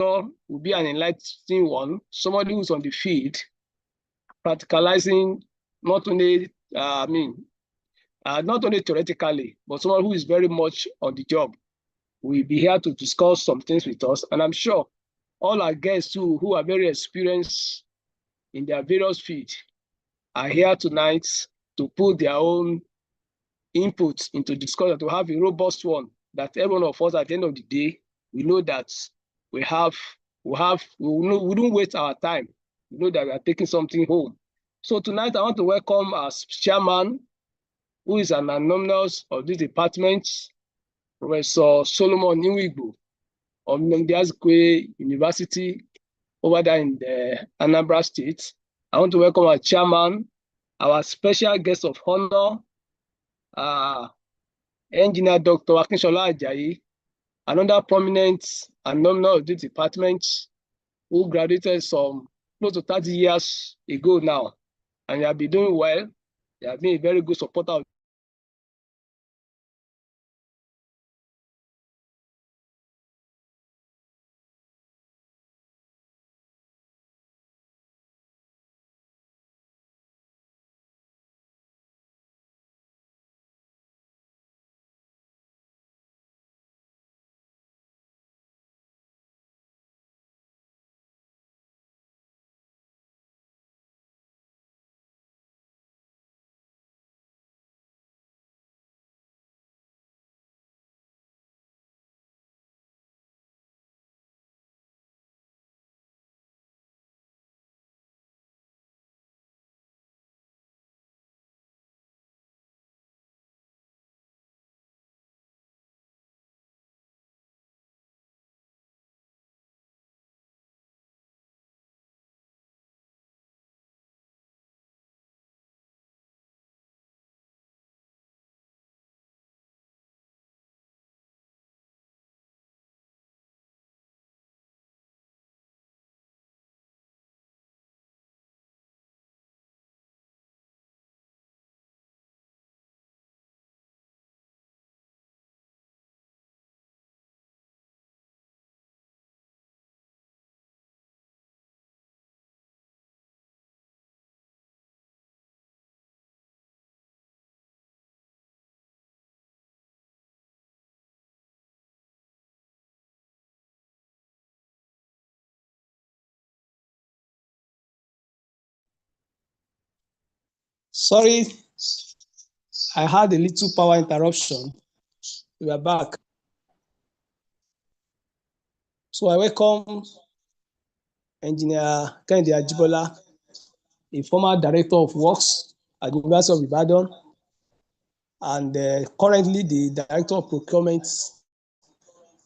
will be an enlightening one, somebody who's on the field, practicalizing not only, not only theoretically, but someone who is very much on the job. We'll be here to discuss some things with us. And I'm sure all our guests who are very experienced in their various fields are here tonight to put their own input into discussion, to have a robust one that every one of us at the end of the day, we know that we don't waste our time. We know that we are taking something home. So tonight I want to welcome our chairman, who is an alumnus of this department, Professor Solomon Iwigbo of Nnamdi University over there in the Anambra State. I want to welcome our chairman, our special guest of honor, Engineer Dr. Akinshola Ajayi, another prominent alumnus of this department who graduated some close to 30 years ago now. And they have been doing well. They have been a very good supporter of Sorry, I had a little power interruption. We are back. So I welcome Engineer Kehinde Ajibola, a former Director of Works at the University of Ibadan, and currently the Director of Procurement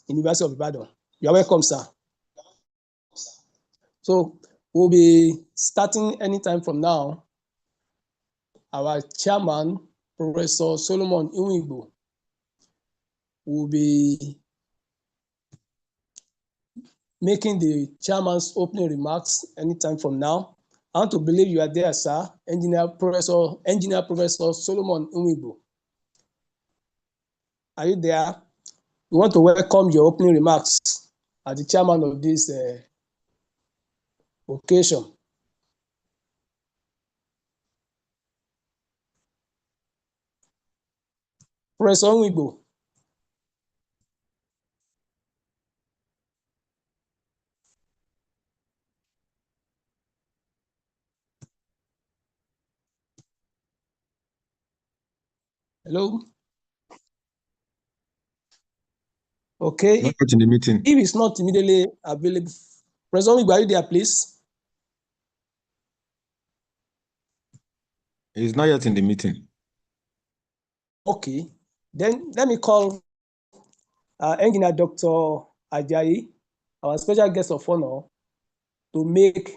in the University of Ibadan. You are welcome, sir. So we'll be starting anytime from now. Our chairman, Professor Solomon Iwigbo, will be making the chairman's opening remarks anytime from now. I want to believe you are there, sir, Engineer Professor Solomon Iwigbo. Are you there? We want to welcome your opening remarks as the chairman of this occasion. Professor Iwigbo. Hello? Okay. Not in the meeting. If it's not immediately available, President Iwigbo, are you there, please? He's not yet in the meeting. Okay. Then let me call Engineer Dr. Ajayi, our special guest of honor, to make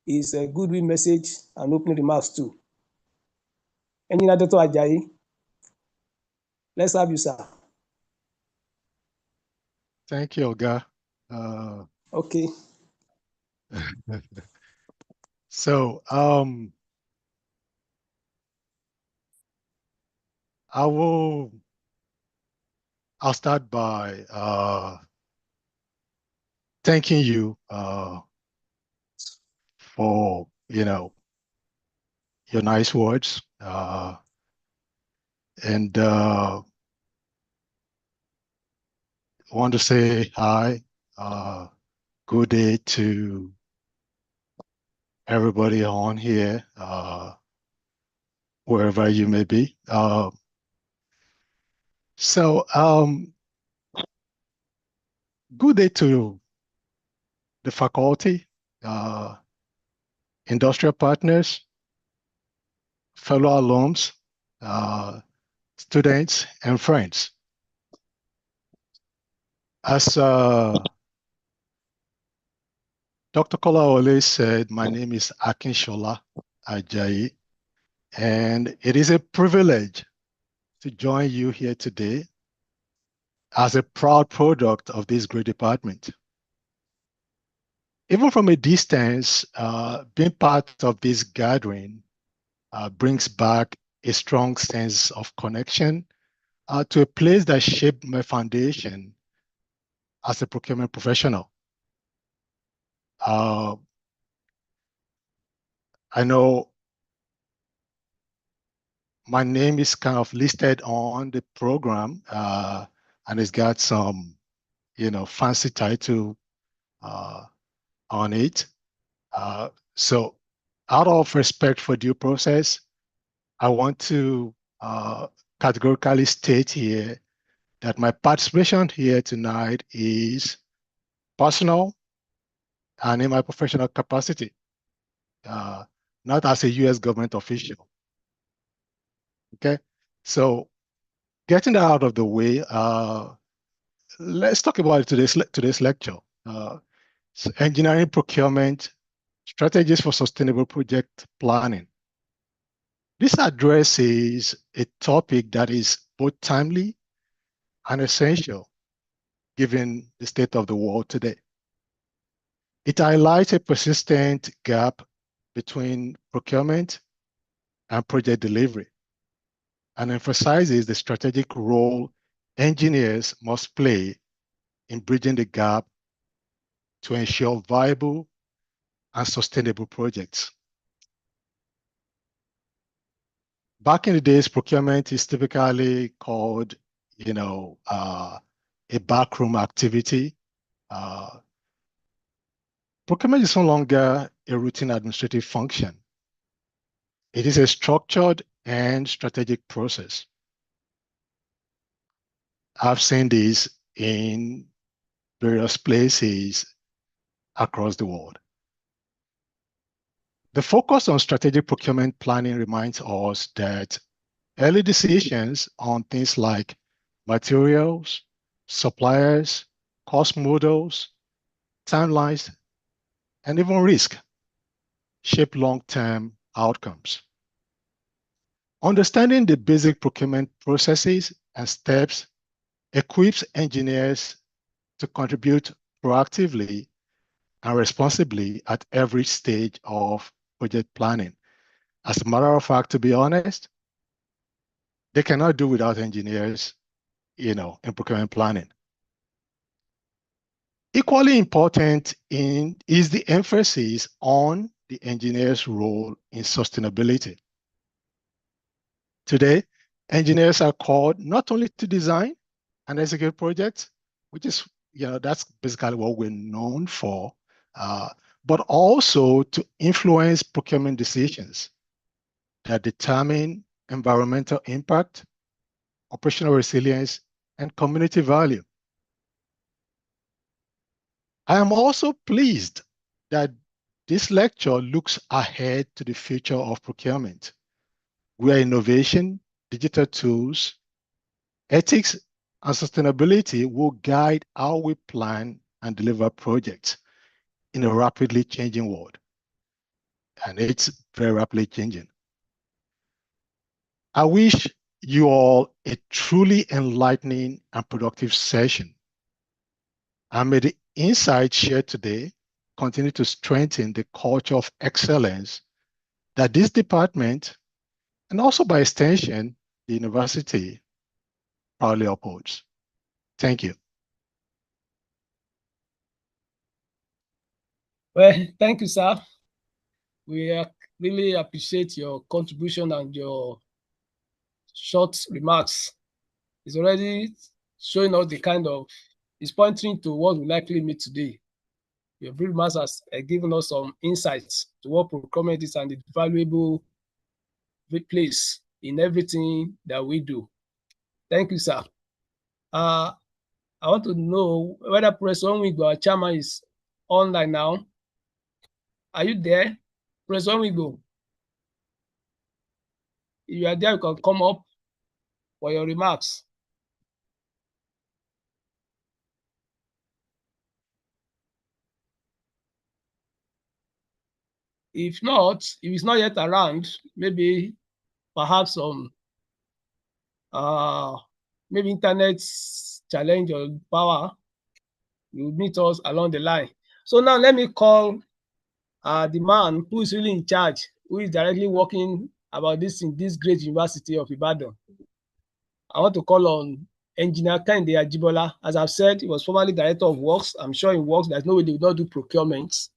his goodwill message and opening remarks too. Engineer Dr. Ajayi, let's have you, sir. Thank you, Oga. Okay. So I'll start by thanking you for your nice words, and want to say hi, good day to everybody on here, wherever you may be. So good day to the faculty, uh, industrial partners, fellow alums, uh, students, and friends. As Dr. Kolawole said, my name is Akinshola Ajayi, and it is a privilege to join you here today as a proud product of this great department. Even from a distance, being part of this gathering brings back a strong sense of connection to a place that shaped my foundation as a procurement professional. I know my name is kind of listed on the program, and it's got some, fancy title on it. So out of respect for due process, I want to categorically state here that my participation here tonight is personal and in my professional capacity, not as a US government official. Okay, so getting that out of the way, let's talk about today's lecture. So engineering procurement, strategies for sustainable project planning. This addresses a topic that is both timely and essential given the state of the world today. It highlights a persistent gap between procurement and project delivery and emphasizes the strategic role engineers must play in bridging the gap to ensure viable and sustainable projects. Back in the days, procurement is typically called, a backroom activity. Procurement is no longer a routine administrative function. It is a structured and strategic process. I've seen this in various places across the world. The focus on strategic procurement planning reminds us that early decisions on things like materials, suppliers, cost models, timelines, and even risk shape long-term outcomes. Understanding the basic procurement processes and steps equips engineers to contribute proactively and responsibly at every stage of project planning. As a matter of fact, to be honest, they cannot do without engineers, in procurement planning. Equally important is the emphasis on the engineer's role in sustainability. Today, engineers are called not only to design and execute projects, which is, that's basically what we're known for, but also to influence procurement decisions that determine environmental impact, operational resilience, and community value. I am also pleased that this lecture looks ahead to the future of procurement, where innovation, digital tools, ethics, and sustainability will guide how we plan and deliver projects in a rapidly changing world. And it's very rapidly changing. I wish you all a truly enlightening and productive session. And may the insights shared today continue to strengthen the culture of excellence that this department, and also by extension, the university, proudly upholds. Thank you. Well, thank you, sir. We really appreciate your contribution and your short remarks. It's already showing us the kind of, it's pointing to what we likely meet today. Your brief remarks has given us some insights to what procurement is and its valuable place in everything that we do. Thank you, sir. I want to know whether Professor Onwigbo, our chairman, is online now. Are you there, Professor Onwigbo? If you are there, you can come up for your remarks. If not, if it's not yet around, maybe perhaps maybe internet challenge or power will meet us along the line. So now let me call the man who is really in charge, who is directly working about this in this great University of Ibadan. I want to call on Engineer Kehinde Ajibola. As I've said, he was formerly Director of Works. I'm sure in Works, there's no way they would not do procurements.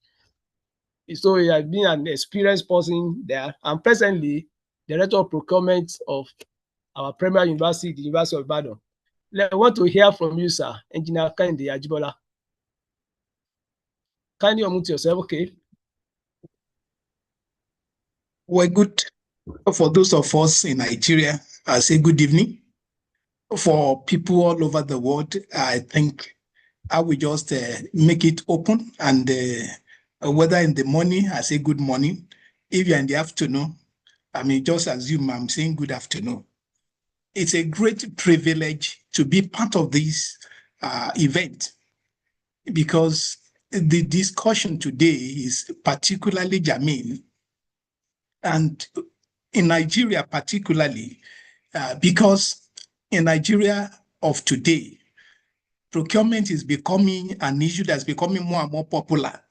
So he has been an experienced person there, and presently Director of Procurement of our premier university, the University of Ibadan. I want to hear from you, sir, Engineer Kehinde Ajibola. Kindly unmute yourself, okay? Well, good. For those of us in Nigeria, I say good evening. For people all over the world, I think I will just make it open, and whether in the morning, I say good morning. If you're in the afternoon, I mean, just assume I'm saying good afternoon. It's a great privilege to be part of this event, because the discussion today is particularly germane. And in Nigeria particularly, because in Nigeria of today, procurement is becoming an issue that's becoming more and more popular.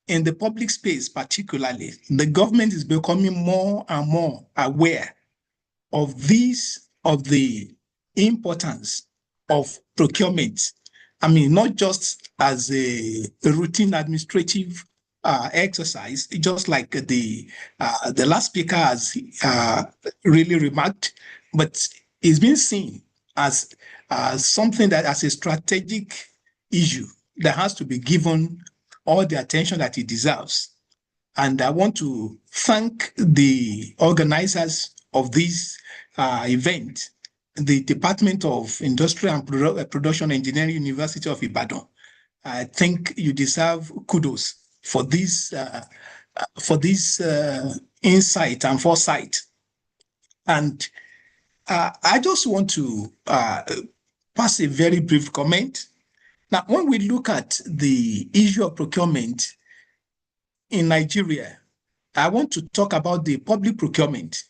In the public space particularly, the government is becoming more and more aware of the importance of procurement. I mean, not just as a routine administrative exercise, just like the last speaker has really remarked, but it's been seen as something that as a strategic issue that has to be given all the attention that it deserves. And I want to thank the organizers of this event, the Department of Industrial and Production Engineering, University of Ibadan. I think you deserve kudos for this insight and foresight. And I just want to pass a very brief comment. Now, when we look at the issue of procurement in Nigeria, I want to talk about the public procurement.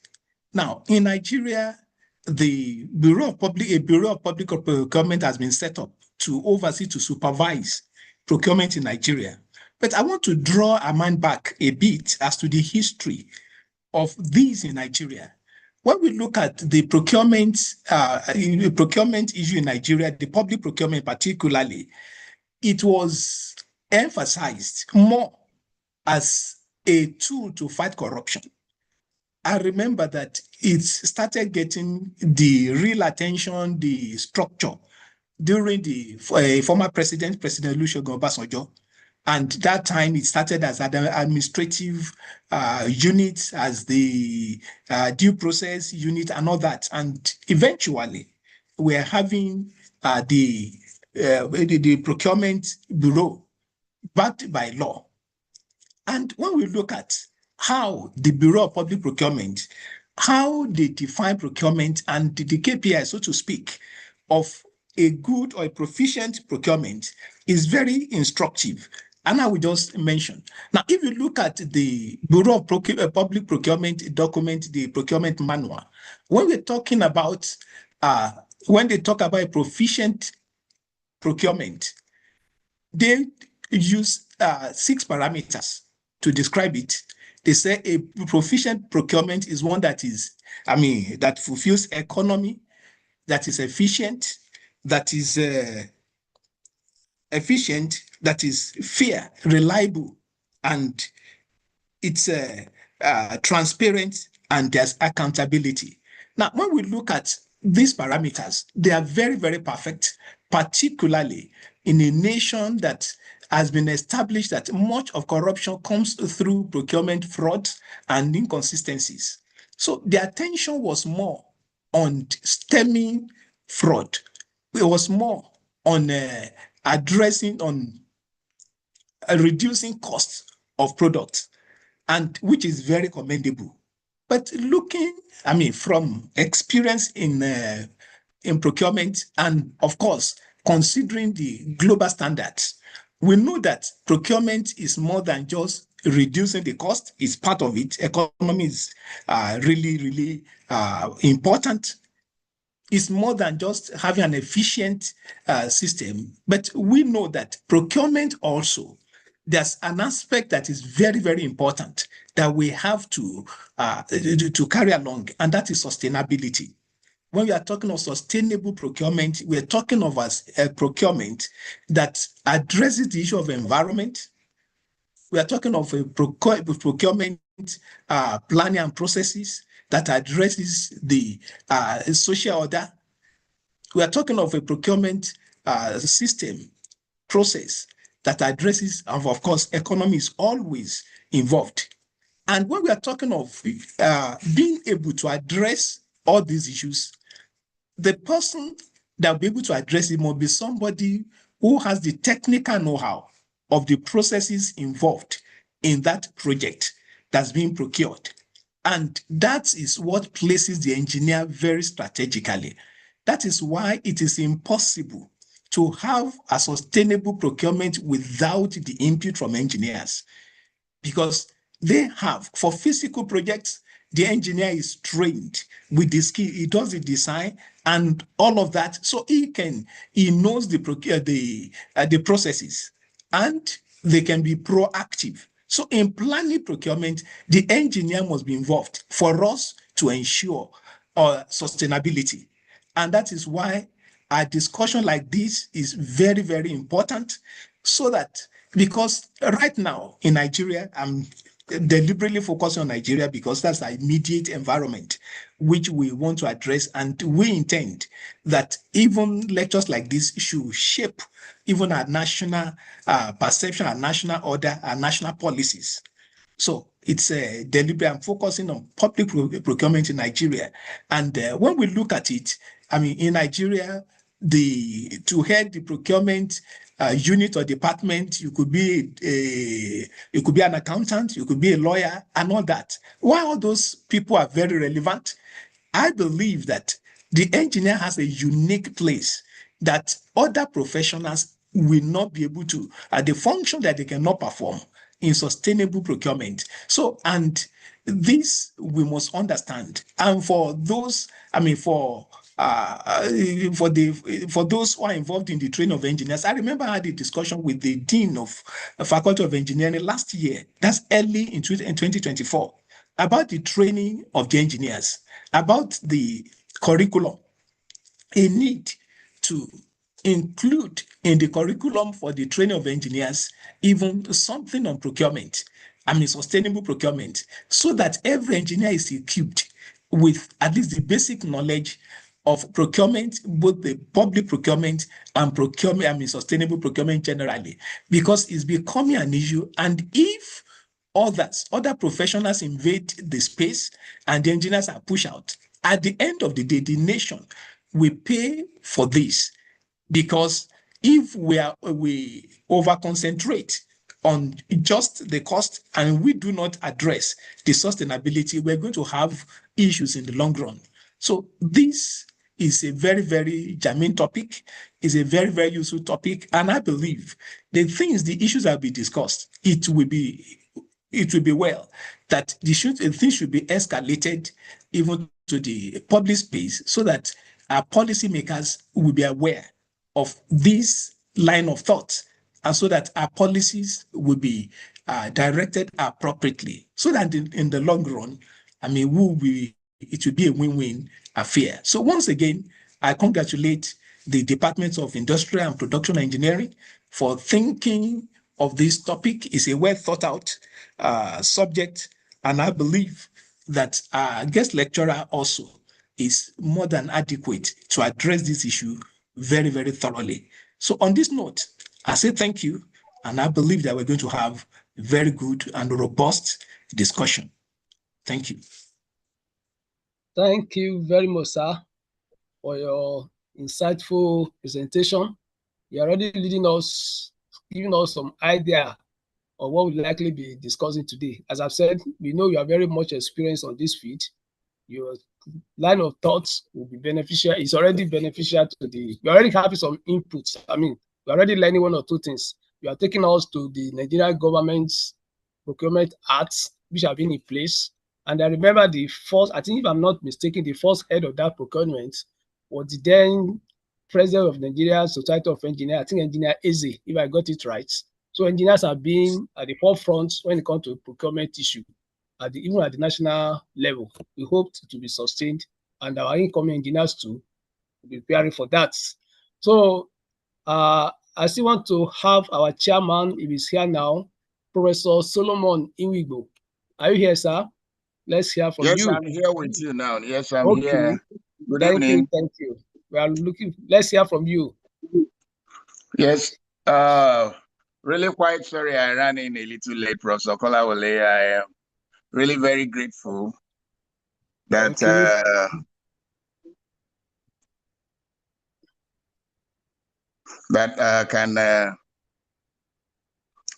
Now, in Nigeria, the Bureau of Public Procurement has been set up to oversee, to supervise procurement in Nigeria. But I want to draw our mind back a bit as to the history of these in Nigeria. When we look at the procurement issue in Nigeria, the public procurement particularly, it was emphasized more as a tool to fight corruption. I remember that it started getting the real attention, the structure during the former President Olusegun Obasanjo. And that time it started as an administrative unit, as the due process unit and all that. And eventually we're having the procurement bureau backed by law. And when we look at how the Bureau of Public Procurement, how they define procurement and the KPI, so to speak, of a good or a proficient procurement is very instructive. And I will just mention. Now, if you look at the Bureau of Public Procurement document, the procurement manual, when we're talking about, when they talk about a proficient procurement, they use 6 parameters to describe it. They say a proficient procurement is one that is, that fulfills economy, that is efficient, that is fair, reliable, and it's transparent, and there's accountability. Now, when we look at these parameters, they are very, very perfect, particularly in a nation that has been established that much of corruption comes through procurement fraud and inconsistencies. So the attention was more on stemming fraud. It was more on addressing, on reducing costs of products, and which is very commendable. But looking, from experience in procurement, and of course, considering the global standards, we know that procurement is more than just reducing the cost. It's part of it. Economy is really, really important. It's more than just having an efficient system. But we know that procurement also, there's an aspect that is very, very important that we have to carry along, and that is sustainability. When we are talking of sustainable procurement, we're talking of a procurement that addresses the issue of environment. We are talking of a procurement planning and processes that addresses the social order. We are talking of a procurement system process that addresses, of course, economy is always involved. And when we are talking of being able to address all these issues, the person that will be able to address it must be somebody who has the technical know-how of the processes involved in that project that's being procured. And that is what places the engineer very strategically. That is why it is impossible to have a sustainable procurement without the input from engineers, because they have, for physical projects, the engineer is trained with the skill. He does the design and all of that, so he knows the processes, and they can be proactive. So in planning procurement, the engineer must be involved for us to ensure sustainability. And that is why a discussion like this is very, very important, so that, because right now in Nigeria, I'm deliberately focusing on Nigeria because that's the immediate environment which we want to address, and we intend that even lectures like this should shape even our national perception, our national order, our national policies. So it's deliberate. I'm focusing on public procurement in Nigeria. And when we look at it, in Nigeria, to head the procurement unit or department, you could be an accountant, you could be a lawyer, and all that. While all those people are very relevant, I believe that the engineer has a unique place that other professionals will not be able to, the function that they cannot perform in sustainable procurement. So, and this we must understand. And for those, for those who are involved in the training of engineers, I remember I had a discussion with the Dean of the Faculty of Engineering last year, that's early in 2024, about the training of the engineers, about the curriculum, a need to include in the curriculum for the training of engineers even something on procurement, sustainable procurement, so that every engineer is equipped with at least the basic knowledge of procurement, both the public procurement and procurement, sustainable procurement generally, because it's becoming an issue. And if other professionals invade the space and the engineers are pushed out, at the end of the day, the nation will pay for this, because if we over concentrate on just the cost and we do not address the sustainability, we're going to have issues in the long run. So this is a very, very germane topic, is a very, very useful topic. And I believe the issues that will be discussed, it will be well that things should be escalated even to the public space, so that our policymakers will be aware of this line of thought, and so that our policies will be directed appropriately, so that in the long run, it will be a win-win affair. So once again, I congratulate the Department of Industrial and Production Engineering for thinking of this topic. It's a well thought out subject, and I believe that our guest lecturer also is more than adequate to address this issue very, very thoroughly. So on this note, I say thank you, and I believe that we're going to have very good and robust discussion. Thank you. Thank you very much, sir, for your insightful presentation. You're already leading us, giving us some idea of what we'll likely be discussing today. As I've said, we know you are very much experienced on this field. Your line of thoughts will be beneficial. It's already beneficial to you're already having some inputs. I mean, you're already learning one or two things. You are taking us to the Nigerian government's procurement acts, which have been in place. And I remember the first, I think if I'm not mistaken, the first head of that procurement was the then president of Nigeria Society of Engineers, I think Engineer Eze, if I got it right. So engineers are being at the forefront when it comes to procurement issue, even at the national level. We hope to be sustained, and our incoming engineers too will be preparing for that. So I still want to have our chairman, if he's here now, Professor Solomon Iwigbo. Are you here, sir? Let's hear from you. Yes, I'm here with you now. Yes, I'm here. Good evening. Thank you. We are looking. Let's hear from you. Yes. Really quite sorry I ran in a little late, Professor Kolawole. I am really very grateful that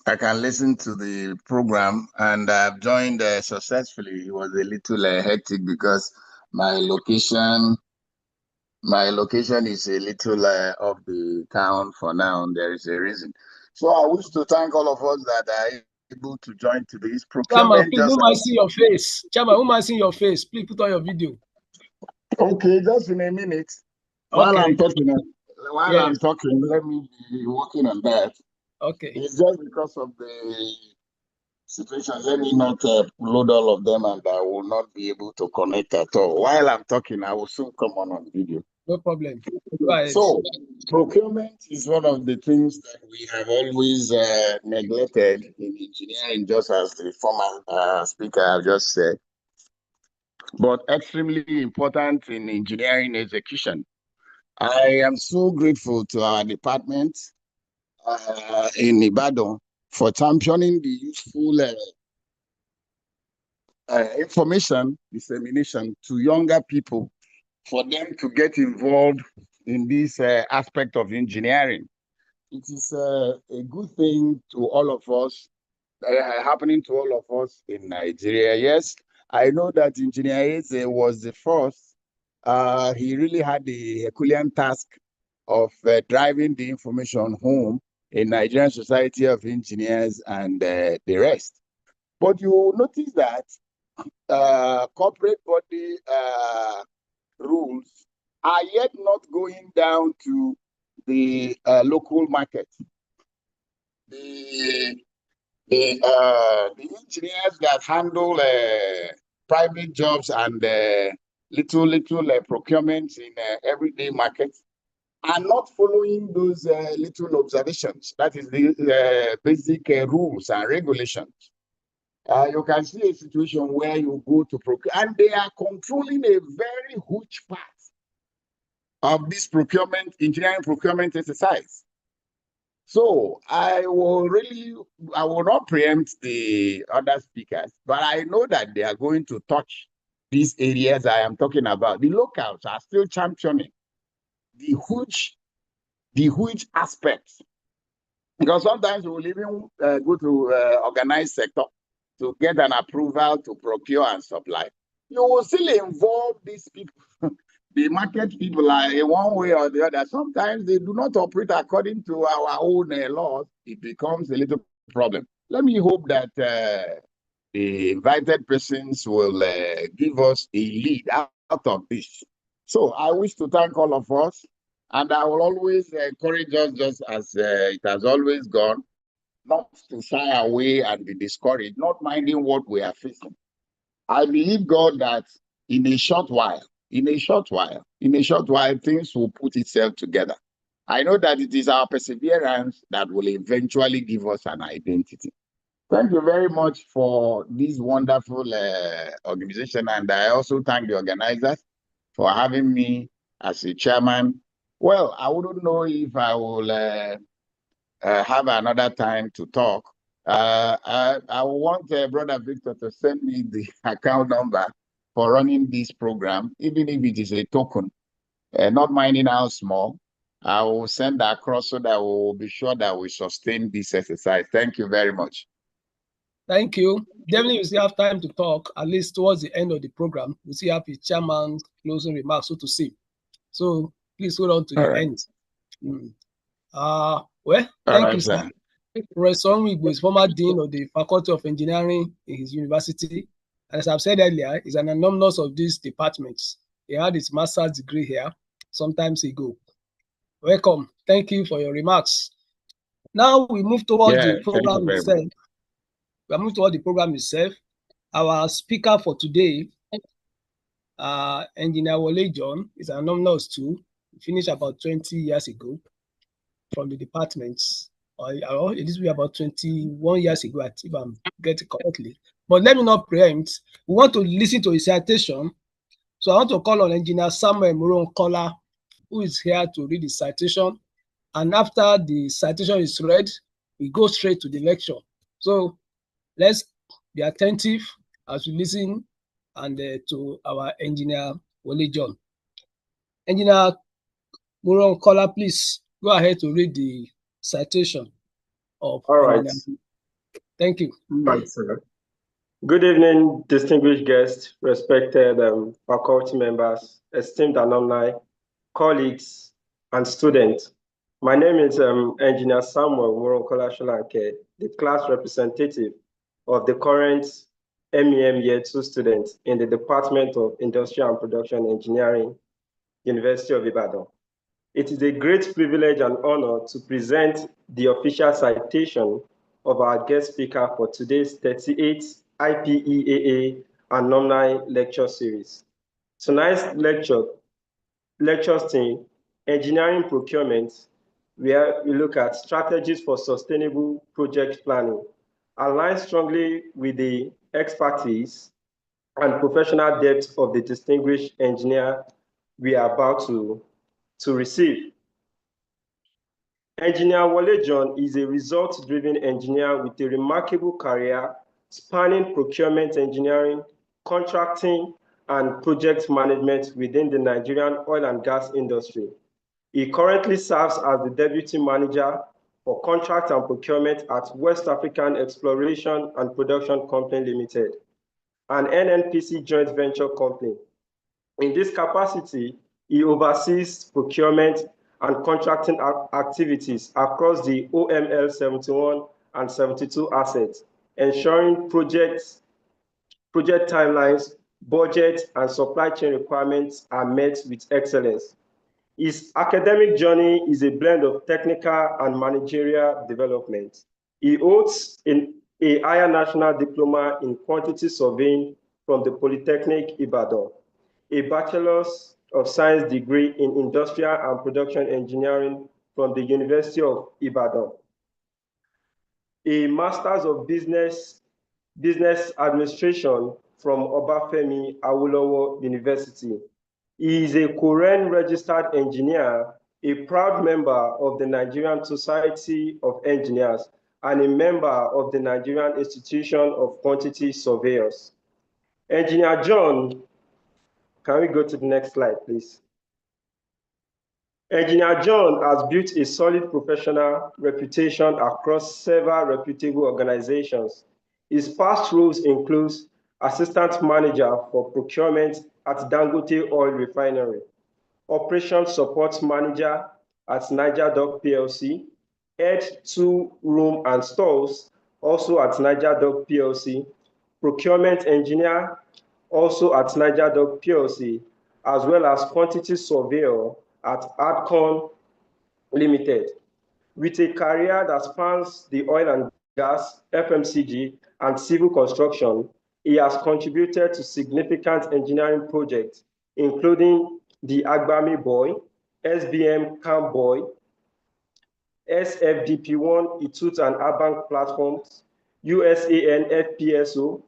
I can listen to the program, and I've joined successfully. It was a little hectic because my location is a little off the town for now, and there is a reason. So I wish to thank all of us that are able to join today's procurement. Chairman, please, who might see your face? Chairman, who might see your face? Please put on your video. Okay, just in a minute. Okay. While I'm talking, let me be working on that. Okay. It's just because of the situation. Let me not load all of them, and I will not be able to connect at all. While I'm talking, I will soon come on video. No problem. Go ahead. So, procurement is one of the things that we have always neglected in engineering, just as the former speaker have just said, but extremely important in engineering execution. I am so grateful to our department in Ibadan for championing the useful information dissemination to younger people, for them to get involved in this aspect of engineering. It is a good thing to all of us, happening to all of us in Nigeria. Yes, I know that Engineer Eze was the first. He really had the Herculean task of driving the information home in Nigerian Society of Engineers and the rest. But you will notice that corporate body rules are yet not going down to the local market. The engineers that handle private jobs and little procurements in everyday markets are not following those little observations. That is the basic rules and regulations. You can see a situation where you go to procure, and they are controlling a very huge part of this engineering procurement exercise. So I will not preempt the other speakers, but I know that they are going to touch these areas I am talking about. The locals are still championing the huge aspects, because sometimes we will even go to organized sector to get an approval to procure and supply. You will still involve these people. The market people are in one way or the other. Sometimes they do not operate according to our own laws. It becomes a little problem. Let me hope that the invited persons will give us a lead out of this. So I wish to thank all of us, and I will always encourage us, just as it has always gone, not to shy away and be discouraged, not minding what we are facing. I believe, God, that in a short while, things will put itself together. I know that it is our perseverance that will eventually give us an identity. Thank you very much for this wonderful organization. And I also thank the organizers for having me as a chairman. Well, I wouldn't know if I will have another time to talk. I want Brother Victor to send me the account number for running this program, even if it is a token, not minding how small. I will send that across so that we will be sure that we sustain this exercise. Thank you very much. Thank you. Definitely, we still have time to talk, at least towards the end of the program. We still have the chairman's closing remarks, so to say. So please hold on to the end. Well, thank you, sir. Professor Onwigbo is former dean of the Faculty of Engineering in his university. And as I've said earlier, he's an alumnus of these departments. He had his master's degree here some time ago. Welcome. Thank you for your remarks. Now we move towards the program itself. We are moving toward the program itself. Our speaker for today, Engineer Wole John, is an alumnus too. He finished about 20 years ago from the departments. Or it is about 21 years ago, if I'm getting it correctly. But let me not preempt. We want to listen to his citation. So I want to call on Engineer Samuel Muronkola, who is here to read the citation. And after the citation is read, we go straight to the lecture. So let's be attentive as we listen and to our Engineer Wole John. Engineer Muronkola, please go ahead to read the citation of. All right. Thank you. Right, sir. Good evening, distinguished guests, respected faculty members, esteemed alumni, colleagues, and students. My name is Engineer Samuel Muronkola Sholanke, the class representative of the current MEM Year 2 students in the Department of Industrial and Production Engineering, University of Ibadan. It is a great privilege and honor to present the official citation of our guest speaker for today's 38th IPEAA Alumni Lecture Series. Tonight's lecture theme, Engineering Procurement, where we look at strategies for sustainable project planning, aligns strongly with the expertise and professional depth of the distinguished engineer we are about to receive. Engineer Wole John is a results-driven engineer with a remarkable career spanning procurement engineering, contracting, and project management within the Nigerian oil and gas industry. He currently serves as the Deputy Manager for Contract and Procurement at West African Exploration and Production Company Limited, an NNPC joint venture company. In this capacity, he oversees procurement and contracting activities across the OML 71 and 72 assets, ensuring project timelines, budget, and supply chain requirements are met with excellence. His academic journey is a blend of technical and managerial development. He holds a higher national diploma in quantity surveying from the Polytechnic Ibadan, a Bachelor's of Science degree in Industrial and Production Engineering from the University of Ibadan, a Master's of Business Administration from Obafemi Awolowo University. He is a Korean registered engineer, a proud member of the Nigerian Society of Engineers, and a member of the Nigerian Institution of Quantity Surveyors. Engineer John, can we go to the next slide, please? Engineer John has built a solid professional reputation across several reputable organizations. His past roles include Assistant Manager for Procurement at Dangote Oil Refinery, Operations Support Manager at Niger Dock PLC, Head 2 Room and Stores, also at Niger Dock PLC, Procurement Engineer, also at Niger Dock PLC, as well as Quantity Surveyor at Adcon Limited. With a career that spans the oil and gas, FMCG, and civil construction, he has contributed to significant engineering projects, including the Agbami Buoy, SBM Camp Buoy, SFDP1 Etut and Abank Platforms, USAN FPSO,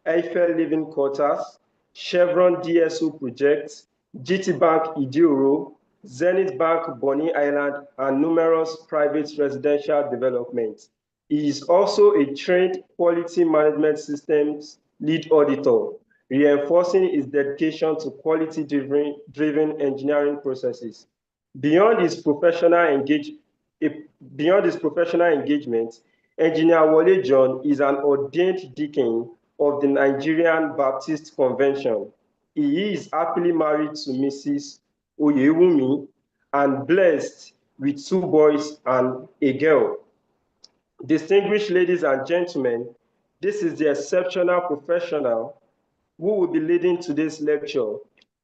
Eiffel Living Quarters, Chevron DSO Project, GT Bank Idioro, Zenith Bank Bonny Island, and numerous private residential developments. He is also a trained quality management systems lead auditor, reinforcing his dedication to quality-driven engineering processes. Beyond his professional engagement, Engineer Wole John is an ordained deacon of the Nigerian Baptist Convention. He is happily married to Mrs. Oyewumi and blessed with 2 boys and a girl. Distinguished ladies and gentlemen, this is the exceptional professional who will be leading today's lecture.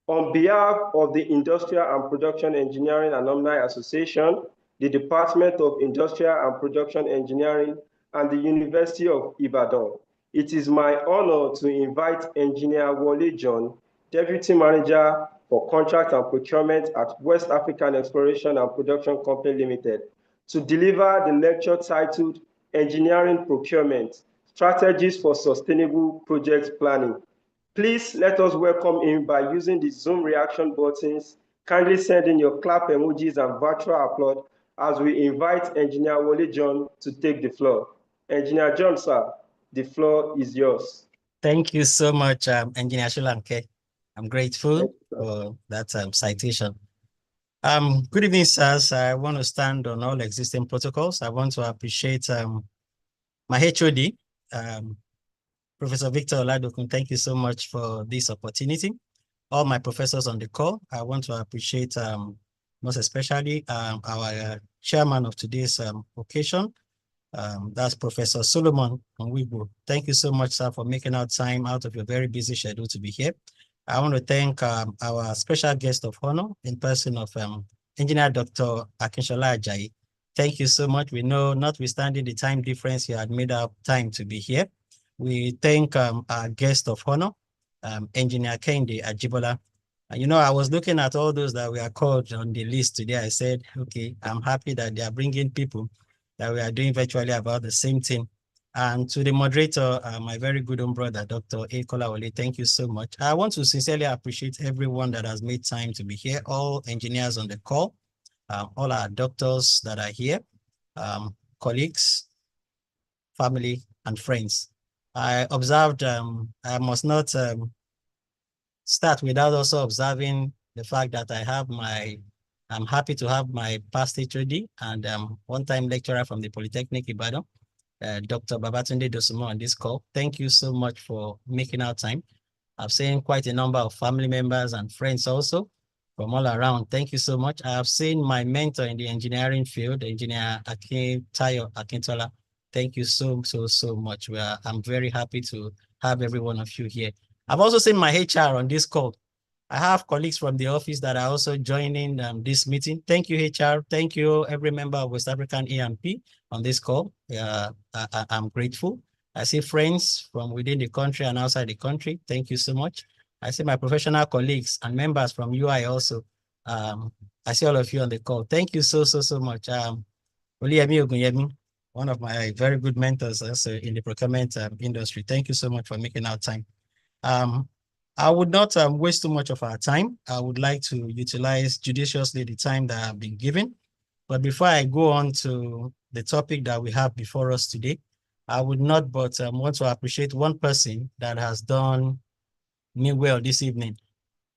On behalf of the Industrial and Production Engineering Alumni Association, the Department of Industrial and Production Engineering, and the University of Ibadan, it is my honor to invite Engineer Wole John, Deputy Manager for Contract and Procurement at West African Exploration and Production Company Limited, to deliver the lecture titled Engineering Procurement, Strategies for Sustainable Project Planning. Please let us welcome him by using the Zoom reaction buttons. Kindly send in your clap emojis and virtual applaud as we invite Engineer Wole John to take the floor. Engineer John, sir, the floor is yours. Thank you so much, Engineer Shulanke. I'm grateful for that citation. Good evening, sirs. I want to stand on all existing protocols. I want to appreciate my HOD, Professor Victor Oladokun. Thank you so much for this opportunity. All my professors on the call, I want to appreciate most especially our chairman of today's occasion, that's Professor Solomon Onwigbo. Thank you so much, sir, for making out time out of your very busy schedule to be here. I want to thank our special guest of honor in person of Engineer Dr. Akinshola Ajayi. Thank you so much. We know, notwithstanding the time difference, you had made up time to be here. We thank our guest of honor, Engineer Kende Ajibola. You know, I was looking at all those that were called on the list today. I said, okay, I'm happy that they are bringing people that we are doing virtually about the same thing. And to the moderator, my very good own brother, Dr. A. Kolawole, thank you so much. I want to sincerely appreciate everyone that has made time to be here, all engineers on the call, all our doctors that are here, colleagues, family, and friends. I observed, I must not start without also observing the fact that I'm happy to have my past HOD and one-time lecturer from the Polytechnic Ibadan, Dr. Babatunde Dosumo on this call. Thank you so much for making our time. I've seen quite a number of family members and friends also from all around. Thank you so much. I have seen my mentor in the engineering field, Engineer Tayo Akintola. Thank you so much. I'm very happy to have every one of you here. I've also seen my HR on this call. I have colleagues from the office that are also joining this meeting. Thank you, HR. Thank you, every member of West African EMP on this call. I'm grateful. I see friends from within the country and outside the country. Thank you so much. I see my professional colleagues and members from UI also. I see all of you on the call. Thank you so much. Oluyemi Ogunyemi, one of my very good mentors also in the procurement industry. Thank you so much for making our time. I would not waste too much of our time. I would like to utilize judiciously the time that I've been given. But before I go on to the topic that we have before us today, I would not but want to appreciate one person that has done me well this evening.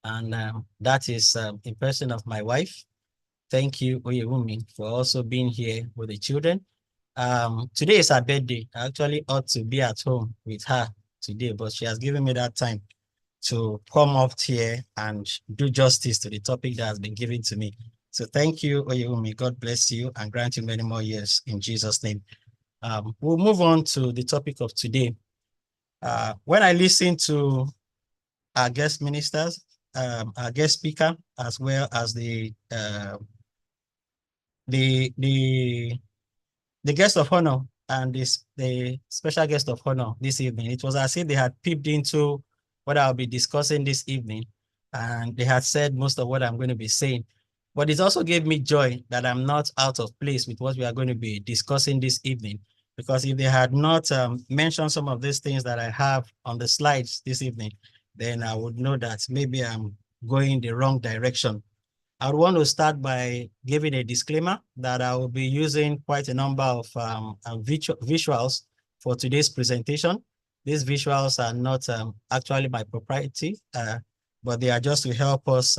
And that is in person of my wife. Thank you, Oyewumi, for also being here with the children. Today is her birthday. I actually ought to be at home with her today, but she has given me that time to come up here and do justice to the topic that has been given to me. So thank you, Oyewumi. God bless you and grant you many more years in Jesus' name. We'll move on to the topic of today. When I listen to our guest ministers, our guest speaker, as well as the guest of honor and the special guest of honor this evening, it was as if they had peeped into what I'll be discussing this evening, and they had said most of what I'm going to be saying. But it also gave me joy that I'm not out of place with what we are going to be discussing this evening. Because if they had not mentioned some of these things that I have on the slides this evening, then I would know that maybe I'm going the wrong direction. I would want to start by giving a disclaimer that I will be using quite a number of visuals for today's presentation. These visuals are not actually my propriety, but they are just to help us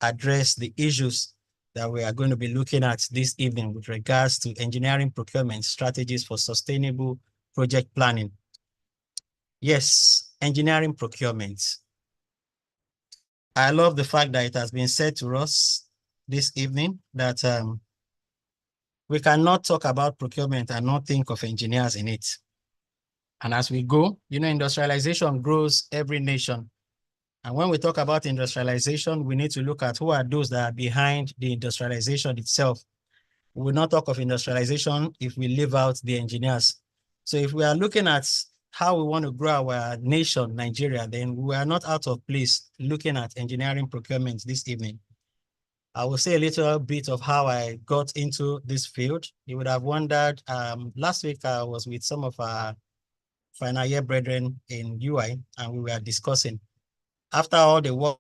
address the issues that we are going to be looking at this evening with regards to engineering procurement strategies for sustainable project planning. Yes, engineering procurement. I love the fact that it has been said to us this evening that we cannot talk about procurement and not think of engineers in it. And as we go, industrialization grows every nation. And when we talk about industrialization, we need to look at who are those that are behind the industrialization itself. We will not talk of industrialization if we leave out the engineers. So if we are looking at how we want to grow our nation, Nigeria, then we are not out of place looking at engineering procurement this evening. I will say a little bit of how I got into this field. You would have wondered, last week I was with some of our final year brethren in UI, and we were discussing, after all the work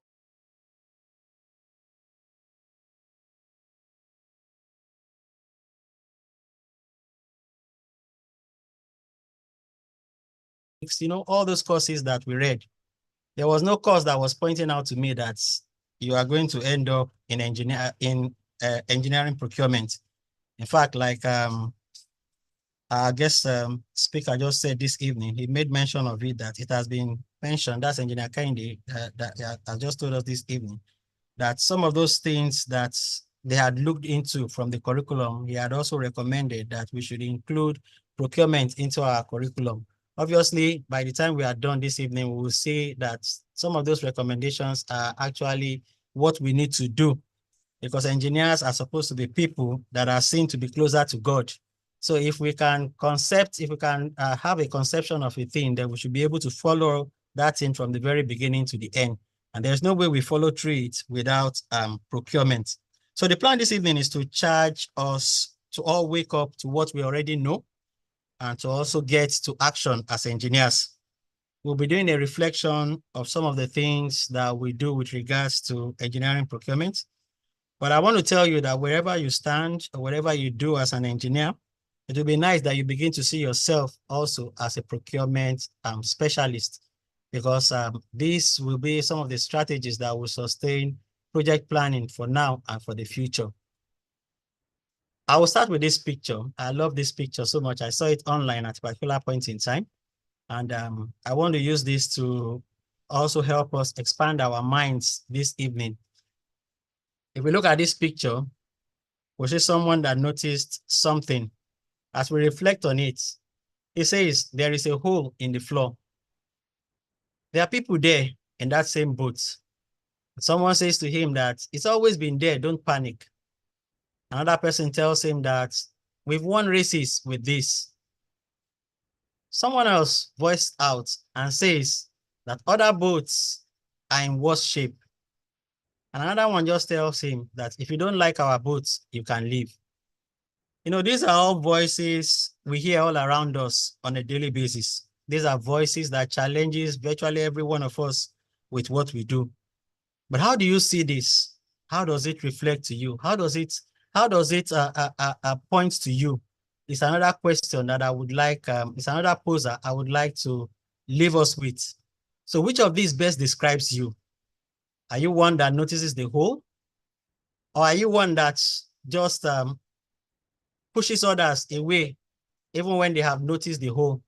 all those courses that we read, there was no course that was pointing out to me that you are going to end up in engineering procurement. In fact, like I guess speaker just said this evening, he made mention of it, that it has been mentioned, that's Engineer Kinde, that has just told us this evening, that some of those things that they had looked into from the curriculum, he had also recommended that we should include procurement into our curriculum. Obviously, by the time we are done this evening, we will see that some of those recommendations are actually what we need to do, because engineers are supposed to be people that are seen to be closer to God. So if we can have a conception of a thing, then we should be able to follow that thing from the very beginning to the end. And there's no way we follow through it without procurement. So the plan this evening is to charge us to all wake up to what we already know and to also get to action as engineers. We'll be doing a reflection of some of the things that we do with regards to engineering procurement. But I want to tell you that wherever you stand or whatever you do as an engineer, it will be nice that you begin to see yourself also as a procurement specialist, because these will be some of the strategies that will sustain project planning for now and for the future. I will start with this picture. I love this picture so much. I saw it online at a particular point in time. And I want to use this to also help us expand our minds this evening. If we look at this picture, we see someone that noticed something. As we reflect on it, he says there is a hole in the floor. There are people there in that same boat. Someone says to him that it's always been there, don't panic. Another person tells him that we've won races with this. Someone else voiced out and says that other boats are in worse shape. And another one just tells him that if you don't like our boats, you can leave. These are all voices we hear all around us on a daily basis. These are voices that challenges virtually every one of us with what we do. But how do you see this? How does it reflect to you? How does it point to you? It's another question that I would like, it's another poser I would like to leave us with. So which of these best describes you? Are you one that notices the whole? Or are you one that just pushes others away even when they have noticed the whole?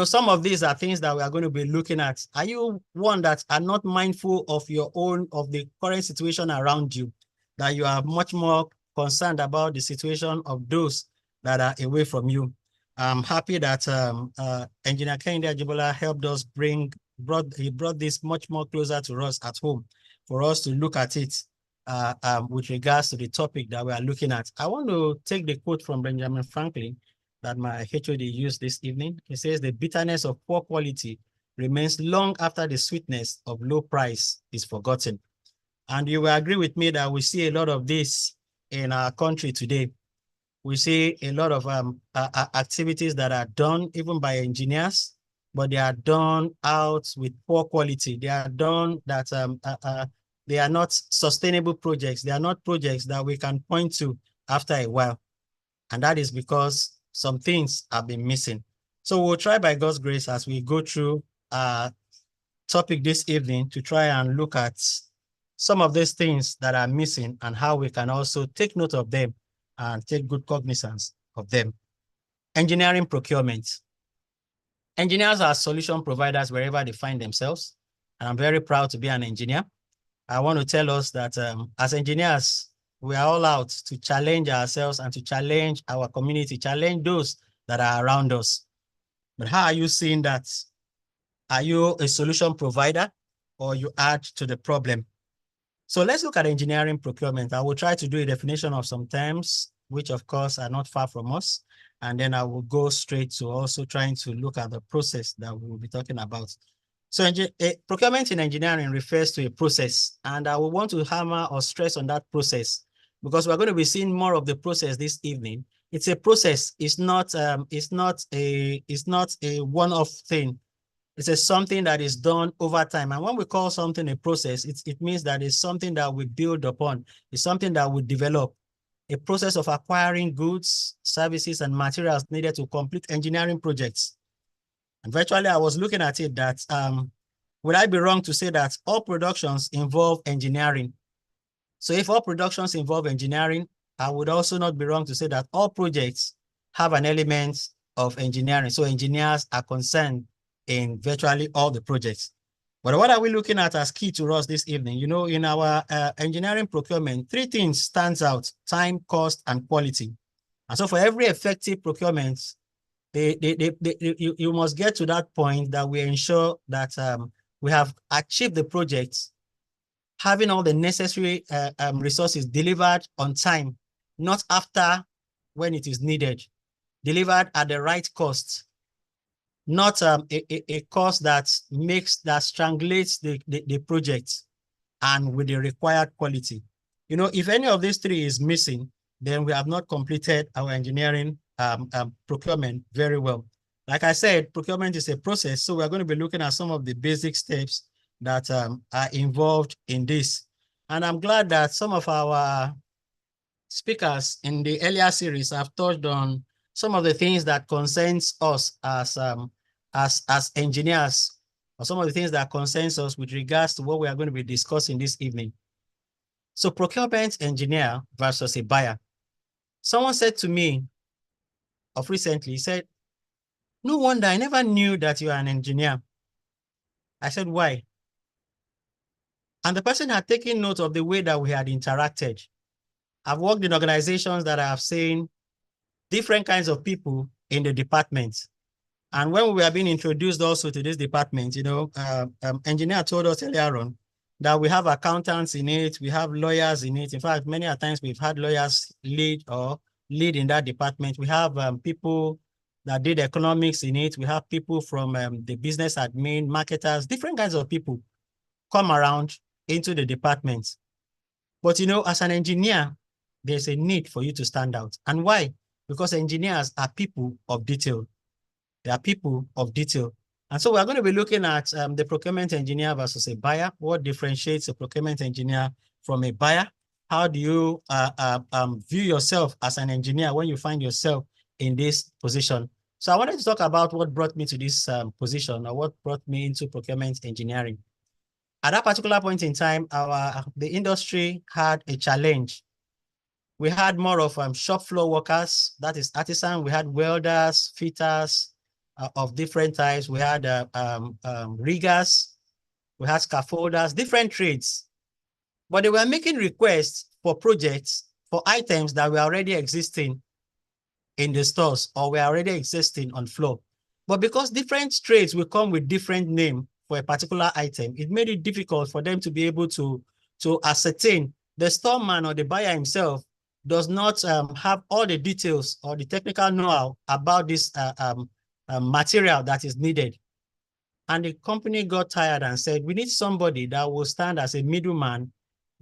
Some of these are things that we are going to be looking at. Are you one that are not mindful of the current situation around you, that you are much more concerned about the situation of those that are away from you? I'm happy that Engineer Kende Ajibola helped us he brought this much more closer to us at home for us to look at it with regards to the topic that we are looking at. I want to take the quote from Benjamin Franklin that my HOD used this evening. He says, the bitterness of poor quality remains long after the sweetness of low price is forgotten. And you will agree with me that we see a lot of this in our country today. We see a lot of activities that are done even by engineers, but they are done out with poor quality. They are done that they are not sustainable projects. They are not projects that we can point to after a while. And that is because some things have been missing. So we'll try by God's grace as we go through our topic this evening to try and look at some of these things that are missing and how we can also take note of them and take good cognizance of them. Engineering procurement. Engineers are solution providers wherever they find themselves. And I'm very proud to be an engineer. I want to tell us that as engineers, we are all out to challenge ourselves and to challenge our community, challenge those that are around us. But how are you seeing that? Are you a solution provider or you add to the problem? So let's look at engineering procurement. I will try to do a definition of some terms, which of course are not far from us. And then I will go straight to also trying to look at the process that we will be talking about. So procurement in engineering refers to a process, and I will want to hammer or stress on that process because we're going to be seeing more of the process this evening. It's a process. It's not a one-off thing. It's something that is done over time. And when we call something a process, it means that it's something that we build upon. It's something that we develop. A process of acquiring goods, services, and materials needed to complete engineering projects. And virtually, I was looking at it that, would I be wrong to say that all productions involve engineering? So if all productions involve engineering, I would also not be wrong to say that all projects have an element of engineering. So engineers are concerned in virtually all the projects. But what are we looking at as key to us this evening? You know, in our engineering procurement, three things stands out: time, cost, and quality. And so for every effective procurement, you must get to that point that we ensure that we have achieved the project, having all the necessary resources delivered on time, not after when it is needed, delivered at the right cost, not a cost that strangulates the project and with the required quality. You know, if any of these three is missing, then we have not completed our engineering procurement very well. Like I said, procurement is a process, so we're going to be looking at some of the basic steps that are involved in this. And I'm glad that some of our speakers in the earlier series have touched on some of the things that concerns us as engineers, or some of the things that concerns us with regards to what we are going to be discussing this evening. So procurement engineer versus a buyer. Someone said to me of recently, he said, "No wonder, I never knew that you are an engineer." I said, "Why?" And the person had taken note of the way that we had interacted. I've worked in organizations that I have seen different kinds of people in the department. And when we were being introduced also to this department, you know, engineer told us earlier on that we have accountants in it, we have lawyers in it. In fact, many a times we've had lawyers lead in that department. We have people that did economics in it. We have people from the business admin, marketers, different kinds of people come around into the department. But, you know, as an engineer, there's a need for you to stand out. And why? Because engineers are people of detail. They are people of detail. And so we're going to be looking at the procurement engineer versus a buyer. What differentiates a procurement engineer from a buyer? How do you view yourself as an engineer when you find yourself in this position? So I wanted to talk about what brought me to this position, or what brought me into procurement engineering. At that particular point in time, the industry had a challenge. We had more of shop floor workers, that is artisan. We had welders, fitters of different types. We had riggers, we had scaffolders, different trades. But they were making requests for projects, for items that were already existing in the stores or were already existing on floor. But because different trades will come with different name for a particular item, it made it difficult for them to be able to ascertain. The storeman or the buyer himself does not have all the details or the technical know-how about this material that is needed. And the company got tired and said, we need somebody that will stand as a middleman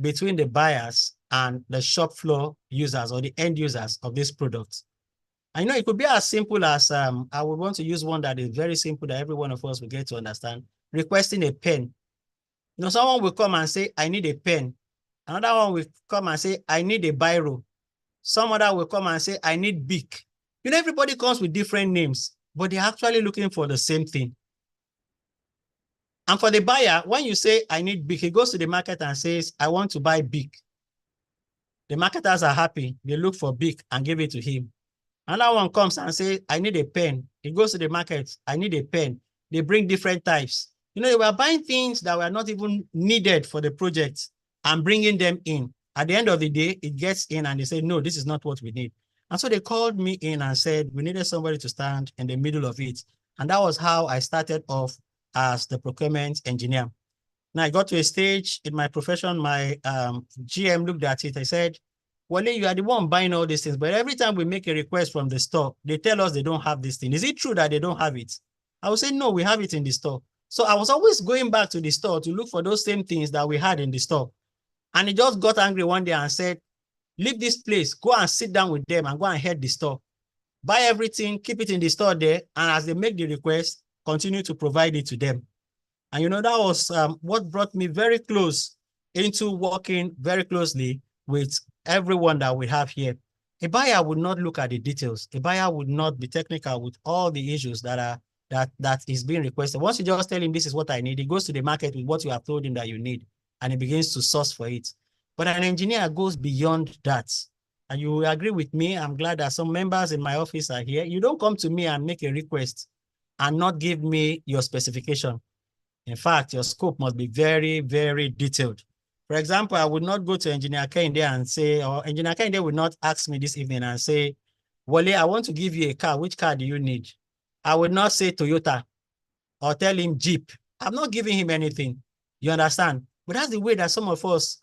between the buyers and the shop floor users or the end users of this product. I know it could be as simple as, I would want to use one that is very simple that every one of us will get to understand, requesting a pen. You know, someone will come and say, I need a pen. Another one will come and say, I need a biro. Some other will come and say, I need Bic. You know, everybody comes with different names, but they're actually looking for the same thing. And for the buyer, when you say, I need Bic, he goes to the market and says, I want to buy Bic. The marketers are happy. They look for Bic and give it to him. Another one comes and says, I need a pen. He goes to the market, I need a pen. They bring different types. You know, they were buying things that were not even needed for the project and bringing them in. At the end of the day, it gets in and they say, no, this is not what we need. And so they called me in and said, we needed somebody to stand in the middle of it. And that was how I started off as the procurement engineer. Now I got to a stage in my profession, my GM looked at it. I said, Wale, you are the one buying all these things, but every time we make a request from the store, they tell us they don't have this thing. Is it true that they don't have it? I would say, no, we have it in the store. So I was always going back to the store to look for those same things that we had in the store. And he just got angry one day and said, leave this place, go and sit down with them and go and head the store. Buy everything, keep it in the store there, and as they make the request, continue to provide it to them. And you know, that was what brought me very close into working very closely with everyone that we have here. A buyer would not look at the details. A buyer would not be technical with all the issues that is being requested. Once you just tell him this is what I need, he goes to the market with what you have told him that you need, and he begins to source for it. But an engineer goes beyond that. And you will agree with me. I'm glad that some members in my office are here. You don't come to me and make a request and not give me your specification. In fact, your scope must be very, very detailed. For example, I would not go to Engineer Kende and say, or Engineer Kende would not ask me this evening and say, Wale, I want to give you a car. Which car do you need? I would not say Toyota or tell him Jeep. I'm not giving him anything. You understand? But that's the way that some of us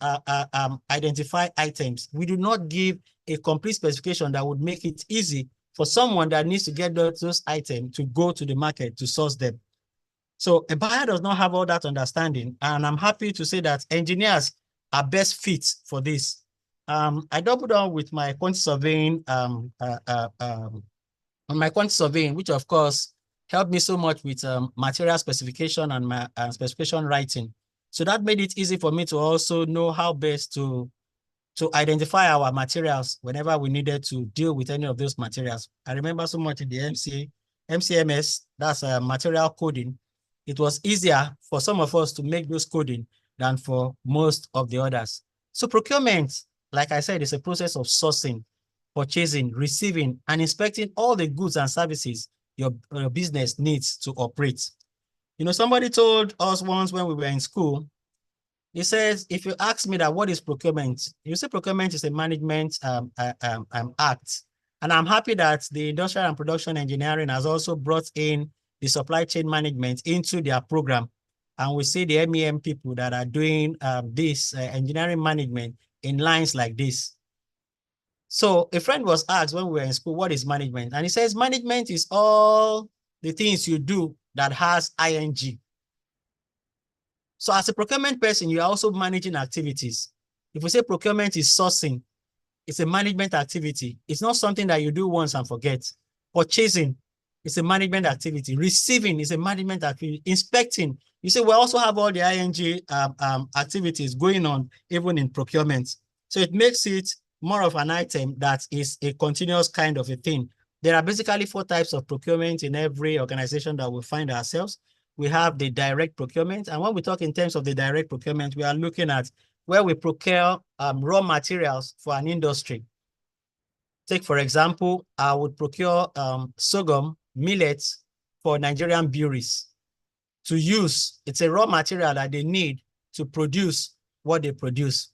identify items. We do not give a complete specification that would make it easy for someone that needs to get those items to go to the market to source them. So a buyer does not have all that understanding. And I'm happy to say that engineers are best fit for this. I doubled down with my quantity surveying, which of course helped me so much with material specification and my specification writing. So that made it easy for me to also know how best to identify our materials whenever we needed to deal with any of those materials. I remember so much in the MCMS, that's material coding. It was easier for some of us to make those coding than for most of the others. So procurement, like I said, is a process of sourcing, purchasing, receiving, and inspecting all the goods and services your business needs to operate. You know, somebody told us once when we were in school, he says, if you ask me that what is procurement, you say procurement is a management act. And I'm happy that the industrial and production engineering has also brought in the supply chain management into their program. And we see the MEM people that are doing this engineering management in lines like this. So a friend was asked when we were in school, what is management? And he says, management is all the things you do that has ing. So as a procurement person, you are also managing activities. If we say procurement is sourcing, it's a management activity. It's not something that you do once and forget. Purchasing is a management activity. Receiving is a management activity. Inspecting, you say we also have all the ing activities going on even in procurement. So it makes it more of an item that is a continuous kind of a thing. There are basically 4 types of procurement in every organization that we find ourselves. We have the direct procurement. And when we talk in terms of the direct procurement, we are looking at where we procure raw materials for an industry. Take, for example, I would procure sorghum, millets for Nigerian breweries to use. It's a raw material that they need to produce what they produce.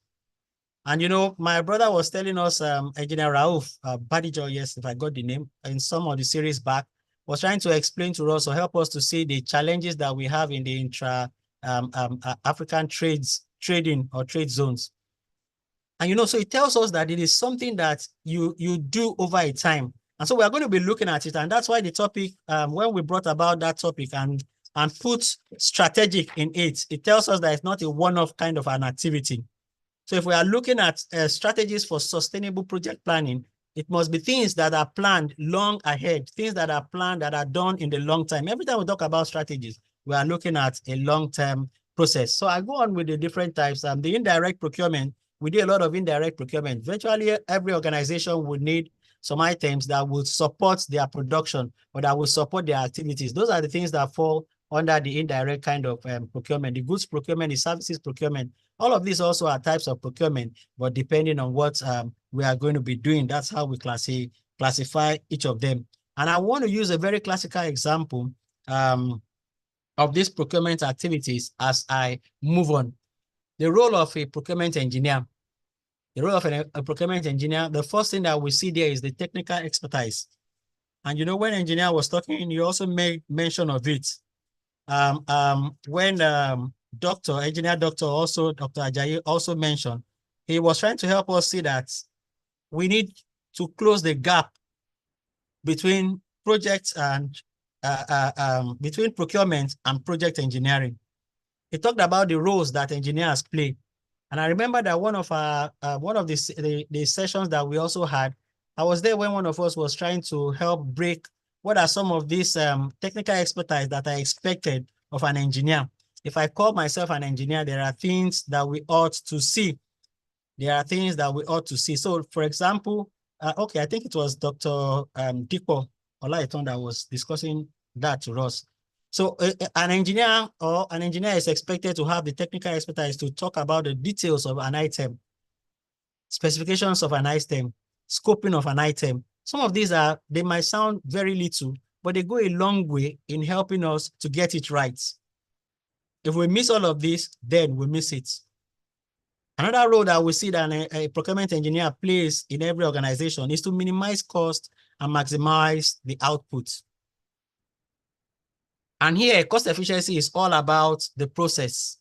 And, you know, my brother was telling us, Engineer Rauf Badijo, yes, if I got the name, in some of the series back, was trying to explain to us or help us to see the challenges that we have in the intra-African trading or trade zones. And, you know, so it tells us that it is something that you do over a time. And so we are going to be looking at it. And that's why the topic, when we brought about that topic and put strategic in it, it tells us that it's not a one-off kind of an activity. So if we are looking at strategies for sustainable project planning, it must be things that are planned long ahead, things that are planned that are done in the long time. Every time we talk about strategies, we are looking at a long-term process. So I go on with the different types. The indirect procurement, we do a lot of indirect procurement. Virtually every organization would need some items that will support their production or that will support their activities. Those are the things that fall under the indirect kind of procurement. The goods procurement, the services procurement, all of these also are types of procurement, but depending on what we are going to be doing, that's how we classify each of them. And I want to use a very classical example of these procurement activities as I move on. The role of a procurement engineer. The role of a procurement engineer, the first thing that we see there is the technical expertise. And you know, when engineer was talking, you also made mention of it. When engineer doctor also, Dr. Ajayi also mentioned, he was trying to help us see that we need to close the gap between projects and between procurement and project engineering. He talked about the roles that engineers play. And I remember that one of the sessions that we also had, I was there when one of us was trying to help break what are some of these technical expertise that are expected of an engineer. If I call myself an engineer, there are things that we ought to see. There are things that we ought to see. So for example, okay, I think it was Dr. Dikpo Olaiton that was discussing that to us. So an engineer is expected to have the technical expertise to talk about the details of an item, specifications of an item, scoping of an item. Some of these they might sound very little, but they go a long way in helping us to get it right. If we miss all of this, then we miss it. Another role that we see that a procurement engineer plays in every organization is to minimize cost and maximize the output. And here, cost efficiency is all about the process.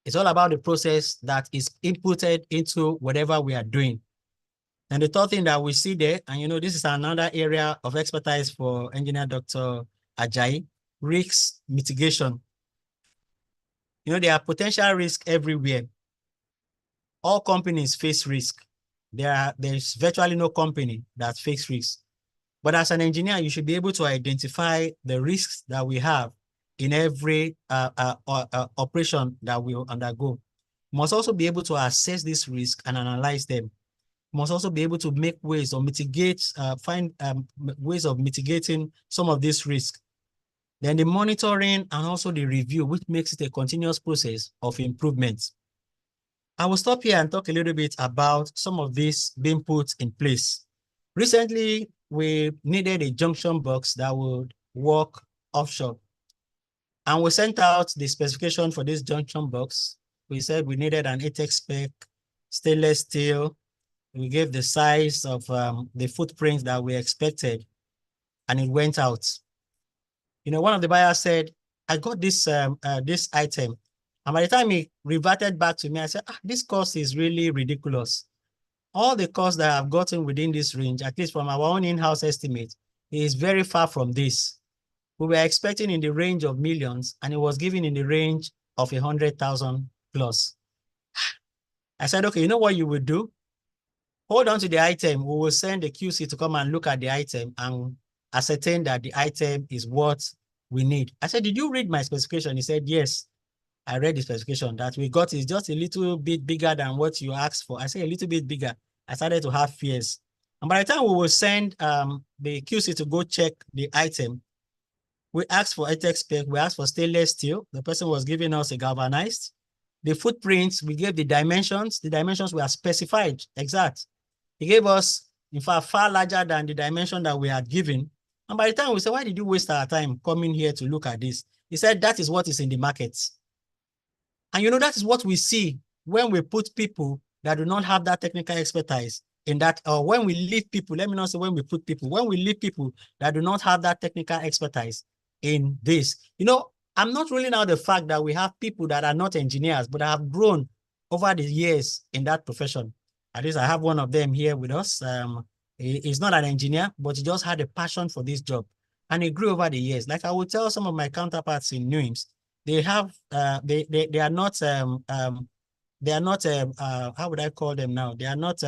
It's all about the process that is inputted into whatever we are doing. And the third thing that we see there, and you know, this is another area of expertise for Engineer Dr. Ajayi, risk mitigation. You know, there are potential risks everywhere. All companies face risk. There's virtually no company that faces risk. But as an engineer, you should be able to identify the risks that we have in every operation that we undergo. You must also be able to assess this risk and analyze them. You must also be able to make ways or mitigate, find ways of mitigating some of this risk. Then the monitoring and also the review, which makes it a continuous process of improvement. I will stop here and talk a little bit about some of these being put in place. Recently, we needed a junction box that would work offshore. And we sent out the specification for this junction box. We said we needed an ATEX spec, stainless steel. We gave the size of the footprint that we expected, and it went out. You know, one of the buyers said, I got this, this item. And by the time he reverted back to me, I said, this cost is really ridiculous. All the costs that I've gotten within this range, at least from our own in-house estimate, is very far from this. We were expecting in the range of millions, and it was given in the range of 100,000 plus. I said, okay, you know what you would do? Hold on to the item. We will send the QC to come and look at the item and ascertain that the item is what we need. I said, did you read my specification? He said, yes, I read the specification. That we got is just a little bit bigger than what you asked for. I said, a little bit bigger. I started to have fears. And by the time we will send the QC to go check the item, we asked for ATEX spec, we asked for stainless steel. The person was giving us a galvanized. The footprints, we gave the dimensions. The dimensions were specified, exact. He gave us, in fact, far larger than the dimension that we had given. And by the time we said, why did you waste our time coming here to look at this? He said, that is what is in the market. And you know, that is what we see when we put people that do not have that technical expertise in that, or when we leave people, let me not say when we put people, when we leave people that do not have that technical expertise in this. You know, I'm not ruling out the fact that we have people that are not engineers, but have grown over the years in that profession. At least I have one of them here with us. He's not an engineer, but he just had a passion for this job. And he grew over the years. Like I would tell some of my counterparts in NUIMS, they have they are not how would I call them now? They are not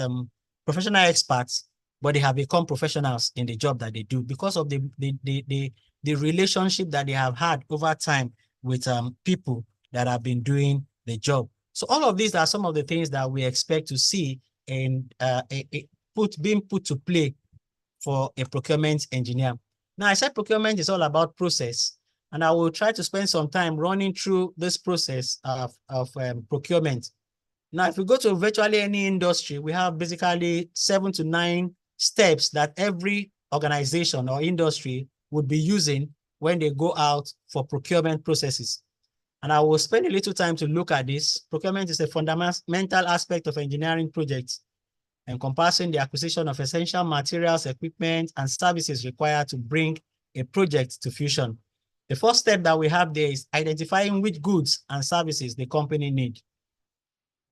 professional experts, but they have become professionals in the job that they do because of the relationship that they have had over time with people that have been doing the job. So all of these are some of the things that we expect to see in being put to play for a procurement engineer. Now, I said procurement is all about process, and I will try to spend some time running through this process of procurement. Now, if we go to virtually any industry, we have basically 7 to 9 steps that every organization or industry would be using when they go out for procurement processes. And I will spend a little time to look at this. Procurement is a fundamental aspect of engineering projects, encompassing the acquisition of essential materials, equipment, and services required to bring a project to fruition. The first step that we have there is identifying which goods and services the company need.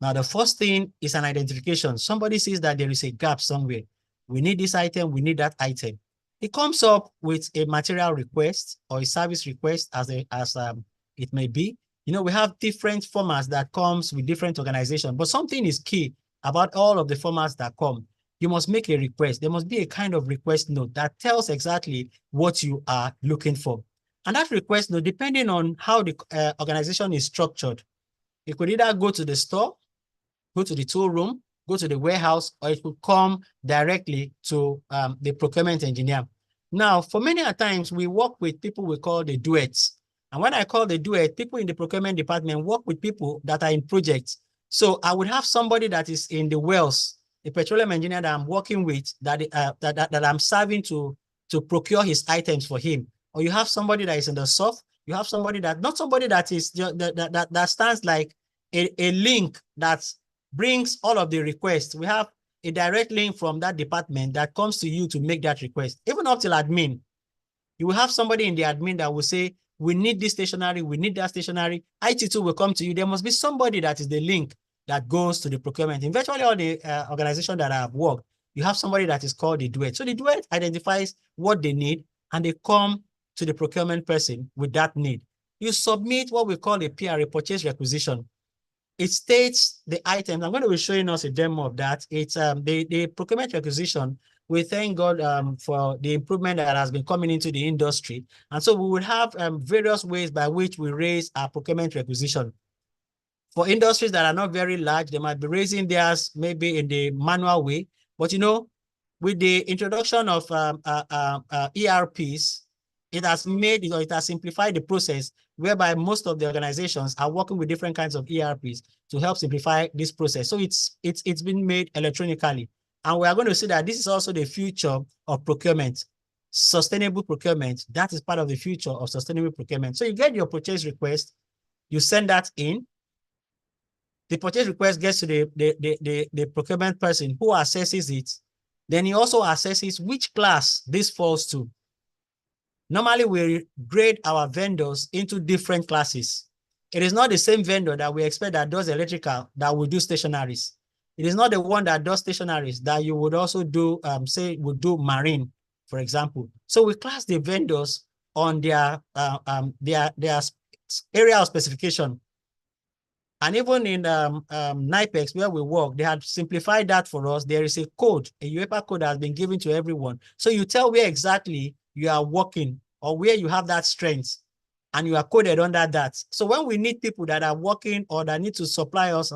Now, the first thing is an identification. Somebody sees that there is a gap somewhere. We need this item, we need that item. It comes up with a material request or a service request as it may be. You know, we have different formats that comes with different organizations, but something is key about all of the formats that come. You must make a request. There must be a kind of request note that tells exactly what you are looking for. And that request note, depending on how the organization is structured, it could either go to the store, go to the tool room, go to the warehouse, or it could come directly to the procurement engineer. Now, for many times, we work with people we call the duets. And when I call the duet, people in the procurement department work with people that are in projects. So I would have somebody that is in the wells, a petroleum engineer that I'm working with, that I'm serving to procure his items for him. Or you have somebody that is in the soft, you have somebody that, not somebody that is that stands like a link that brings all of the requests. We have a direct link from that department that comes to you to make that request. Even up till admin, you will have somebody in the admin that will say, we need this stationery, we need that stationery. IT2 will come to you. There must be somebody that is the link that goes to the procurement. In virtually all the organizations that I have worked, you have somebody that is called the duet. So the duet identifies what they need, and they come to the procurement person with that need. You submit what we call a PR, a purchase requisition. It states the items. I'm going to be showing us a demo of that. It's the procurement requisition. We thank God for the improvement that has been coming into the industry. And so we will have various ways by which we raise our procurement requisition. For industries that are not very large, they might be raising theirs maybe in the manual way. But, you know, with the introduction of ERPs, it has simplified the process whereby most of the organizations are working with different kinds of ERPs to help simplify this process. So it's been made electronically. And we are going to see that this is also the future of procurement. Sustainable procurement, that is part of the future of sustainable procurement. So you get your purchase request, you send that in. The purchase request gets to the procurement person who assesses it. Then he also assesses which class this falls to. Normally, we grade our vendors into different classes. It is not the same vendor that we expect that does electrical that will do stationaries. It is not the one that does stationaries that you would also do, say, would do marine, for example. So we class the vendors on their area of specification. And even in NIPEX, where we work, they had simplified that for us. There is a code, a UEPA code that has been given to everyone. So you tell where exactly you are working or where you have that strength, and you are coded under that. So when we need people that are working or that need to supply us,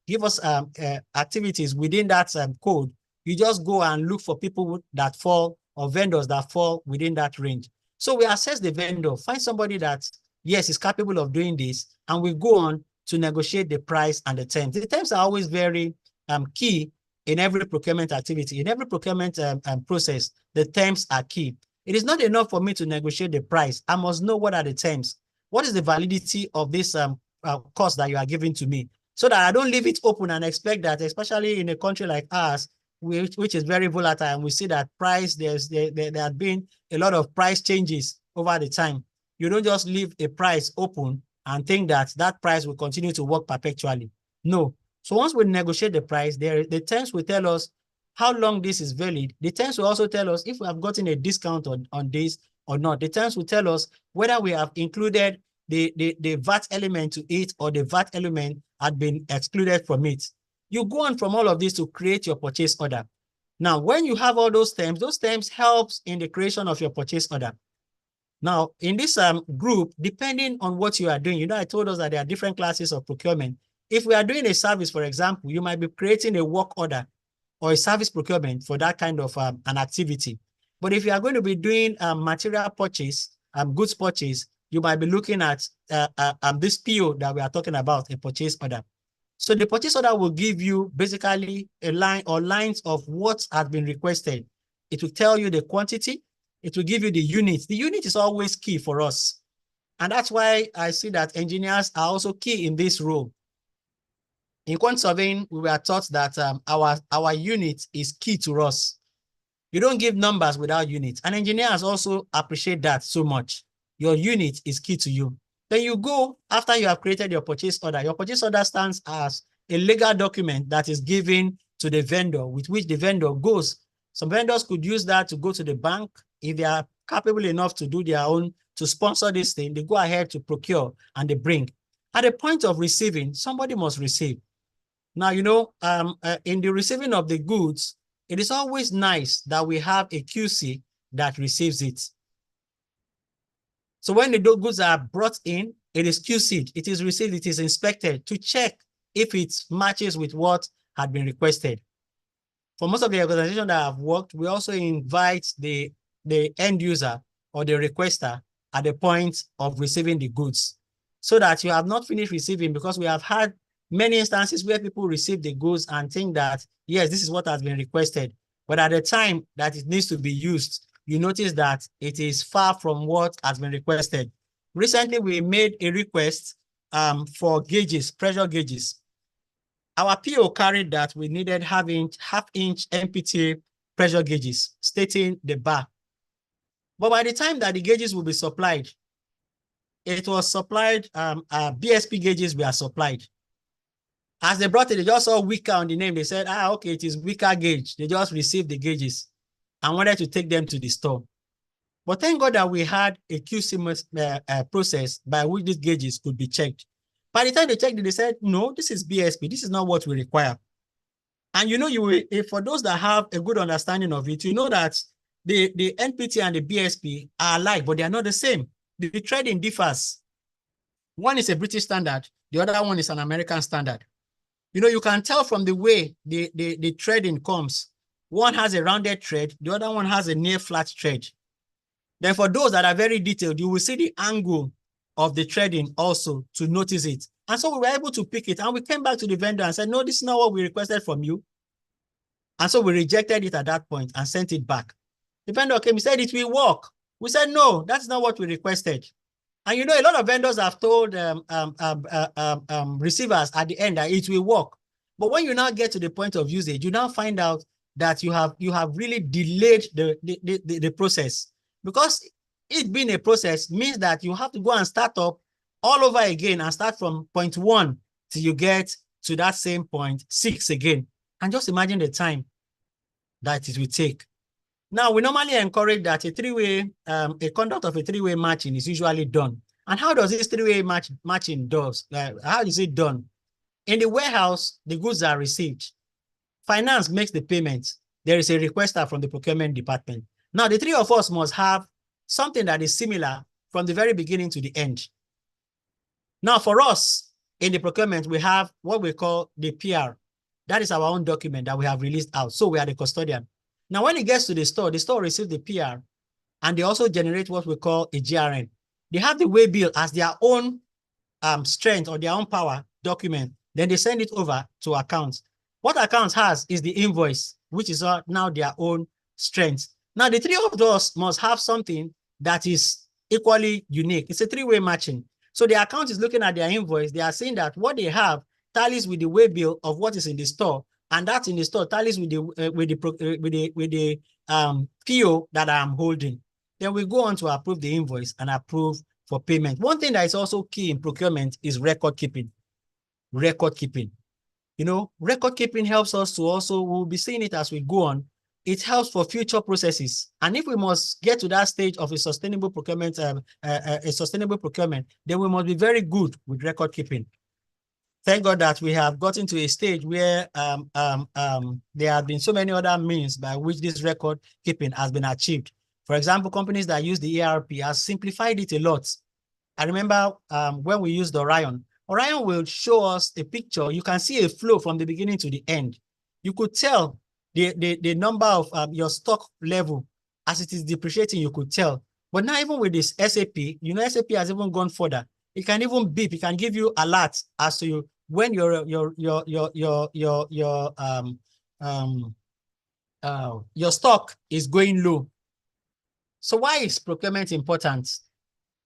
give us activities within that code, you just go and look for people that fall or vendors that fall within that range. So we assess the vendor, find somebody that, yes, is capable of doing this, and we go on to negotiate the price and the terms. The terms are always very key in every procurement activity. In every procurement process, the terms are key. It is not enough for me to negotiate the price. I must know what are the terms. What is the validity of this cost that you are giving to me, so that I don't leave it open and expect that, especially in a country like ours, which is very volatile, and we see that price, there have been a lot of price changes over the time. You don't just leave a price open and think that that price will continue to work perpetually. No. So once we negotiate the price, the terms will tell us how long this is valid. The terms will also tell us if we have gotten a discount on this or not. The terms will tell us whether we have included the VAT element to it, or the VAT element had been excluded from it. You go on from all of this to create your purchase order. Now, when you have all those terms helps in the creation of your purchase order. Now, in this group, depending on what you are doing, I told us that there are different classes of procurement. If we are doing a service, for example, you might be creating a work order or a service procurement for that kind of an activity. But if you are going to be doing material purchase, goods purchase, you might be looking at this PO that we are talking about, a purchase order. So the purchase order will give you basically a line or lines of what has been requested. It will tell you the quantity. It will give you the unit. The unit is always key for us. And that's why I see that engineers are also key in this role. In quant surveying, we were taught that our unit is key to us. You don't give numbers without units. And engineers also appreciate that so much. Your unit is key to you. Then you go, after you have created your purchase order. Your purchase order stands as a legal document that is given to the vendor, with which the vendor goes. Some vendors could use that to go to the bank. If they are capable enough to do their own, to sponsor this thing, they go ahead to procure and they bring. At the point of receiving, somebody must receive. Now, in the receiving of the goods, it is always nice that we have a QC that receives it. So when the goods are brought in, it is QC'd, it is received, it is inspected to check if it matches with what had been requested. For most of the organizations that I've worked, we also invite the end user or the requester at the point of receiving the goods, so that you have not finished receiving, because we have had many instances where people receive the goods and think that, yes, this is what has been requested. But at the time that it needs to be used, you notice that it is far from what has been requested. Recently, we made a request for gauges, pressure gauges. Our PO carried that we needed half-inch MPT pressure gauges, stating the bar. But by the time that the gauges will be supplied, it was supplied, BSP gauges were supplied. As they brought it, they just saw Wicker on the name. They said, okay, it is Wicker gauge. They just received the gauges and wanted to take them to the store. But thank God that we had a QC process by which these gauges could be checked. By the time they checked it, they said, no, this is BSP. This is not what we require. And for those that have a good understanding of it, you know that the NPT and the BSP are alike, but they are not the same. The trading differs. One is a British standard. The other one is an American standard. You can tell from the way the threading comes. One has a rounded thread, the other one has a near flat thread. Then for those that are very detailed, you will see the angle of the threading also to notice it. And so we were able to pick it, and we came back to the vendor and said, no, this is not what we requested from you. And so we rejected it at that point and sent it back. The vendor came, he said, it will work. We said, no, that's not what we requested. And a lot of vendors have told receivers at the end that it will work. But when you now get to the point of usage, you now find out that you have really delayed the process. Because it being a process means that you have to go and start up all over again and start from point 1 till you get to that same point 6 again. And just imagine the time that it will take. Now, we normally encourage that a conduct of a three-way matching is usually done. And how does this three-way matching does? How is it done? In the warehouse, the goods are received. Finance makes the payment. There is a requester from the procurement department. Now, the three of us must have something that is similar from the very beginning to the end. Now, for us, in the procurement, we have what we call the PR. That is our own document that we have released out. So we are the custodian. Now, when it gets to the store receives the PR, and they also generate what we call a GRN. They have the way bill as their own strength or their own power document. Then they send it over to accounts. What accounts has is the invoice, which is now their own strength. Now, the three of us must have something that is equally unique. It's a three-way matching. So the account is looking at their invoice. They are saying that what they have tallies with the way bill of what is in the store, and that's in the store tallies with the PO that I'm holding. Then we go on to approve the invoice and approve for payment. One thing that is also key in procurement is record keeping. Record keeping. Record keeping helps us to also, we'll be seeing it as we go on, it helps for future processes. And if we must get to that stage of a sustainable procurement, then we must be very good with record keeping. Thank God that we have gotten to a stage where there have been so many other means by which this record keeping has been achieved. For example, companies that use the ERP have simplified it a lot. I remember when we used Orion will show us a picture. You can see a flow from the beginning to the end. You could tell the number of your stock level as it is depreciating, you could tell. But now even with this SAP, you know, SAP has even gone further. It can even beep. It can give you alerts as to when your stock is going low. So why is procurement important?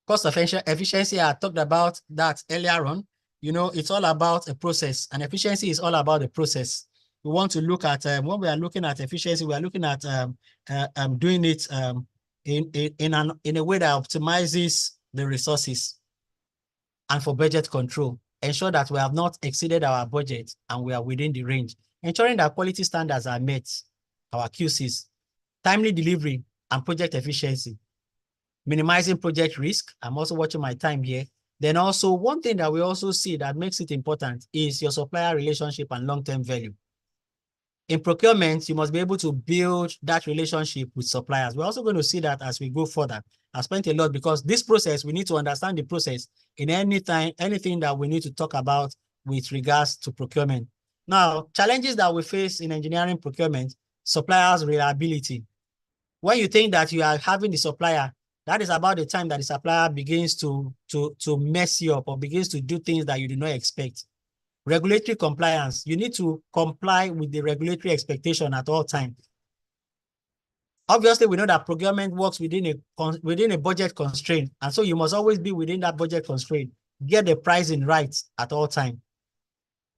Cost efficiency, I talked about that earlier on. You know, it's all about a process, and efficiency is all about the process. We want to look at, when we are looking at efficiency, we are looking at doing it in a way that optimizes the resources. And for budget control, ensure that we have not exceeded our budget and we are within the range. Ensuring that quality standards are met, our QCs, timely delivery and project efficiency. Minimizing project risk. I'm also watching my time here. Then also one thing that we also see that makes it important is your supplier relationship and long-term value. In procurement, you must be able to build that relationship with suppliers. We're also going to see that as we go further. I spent a lot because this process, we need to understand the process in anything that we need to talk about with regards to procurement. Now, challenges that we face in engineering procurement, suppliers' reliability. When you think that you are having the supplier, that is about the time that the supplier begins to mess you up or begins to do things that you did not expect. Regulatory compliance, you need to comply with the regulatory expectation at all times. Obviously, we know that procurement works within a budget constraint, and so you must always be within that budget constraint. Get the pricing right at all times.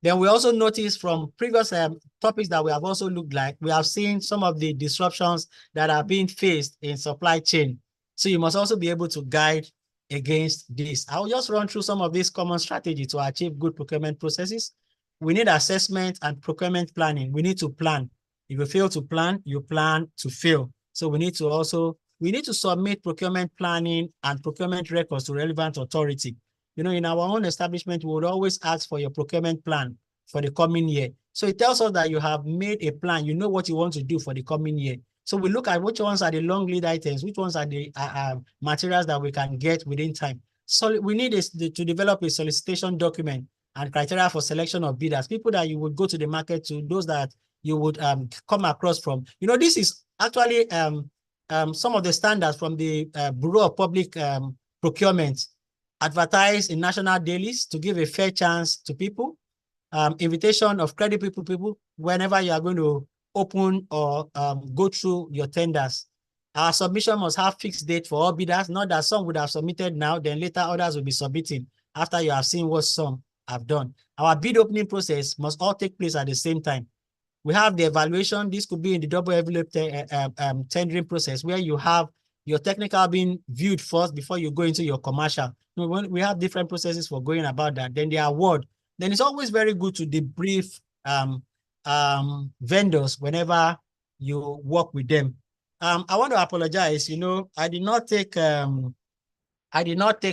Then we also noticed from previous topics that we have also looked like, we have seen some of the disruptions that are being faced in supply chain. So you must also be able to guide against this. I'll just run through some of these common strategies to achieve good procurement processes. We need assessment and procurement planning. We need to plan. If you fail to plan, you plan to fail. So we need to submit procurement planning and procurement records to relevant authority. You know, in our own establishment, we would always ask for your procurement plan for the coming year. So it tells us that you have made a plan. You know what you want to do for the coming year. So we look at which ones are the long lead items, which ones are the materials that we can get within time. So we need to develop a solicitation document and criteria for selection of bidders, people that you would go to the market to, those that you would come across from. You know, this is actually some of the standards from the Bureau of Public Procurement. Advertise in national dailies to give a fair chance to people. Invitation of credible people whenever you are going to open or go through your tenders. Our submission must have fixed date for all bidders, not that some would have submitted now, then later others will be submitting after you have seen what some have done. Our bid opening process must all take place at the same time. We have the evaluation. This could be in the double envelope tendering process where you have your technical being viewed first before you go into your commercial. We have different processes for going about that. Then the award. Then it's always very good to debrief vendors whenever you work with them. I want to apologize. You know, I did not take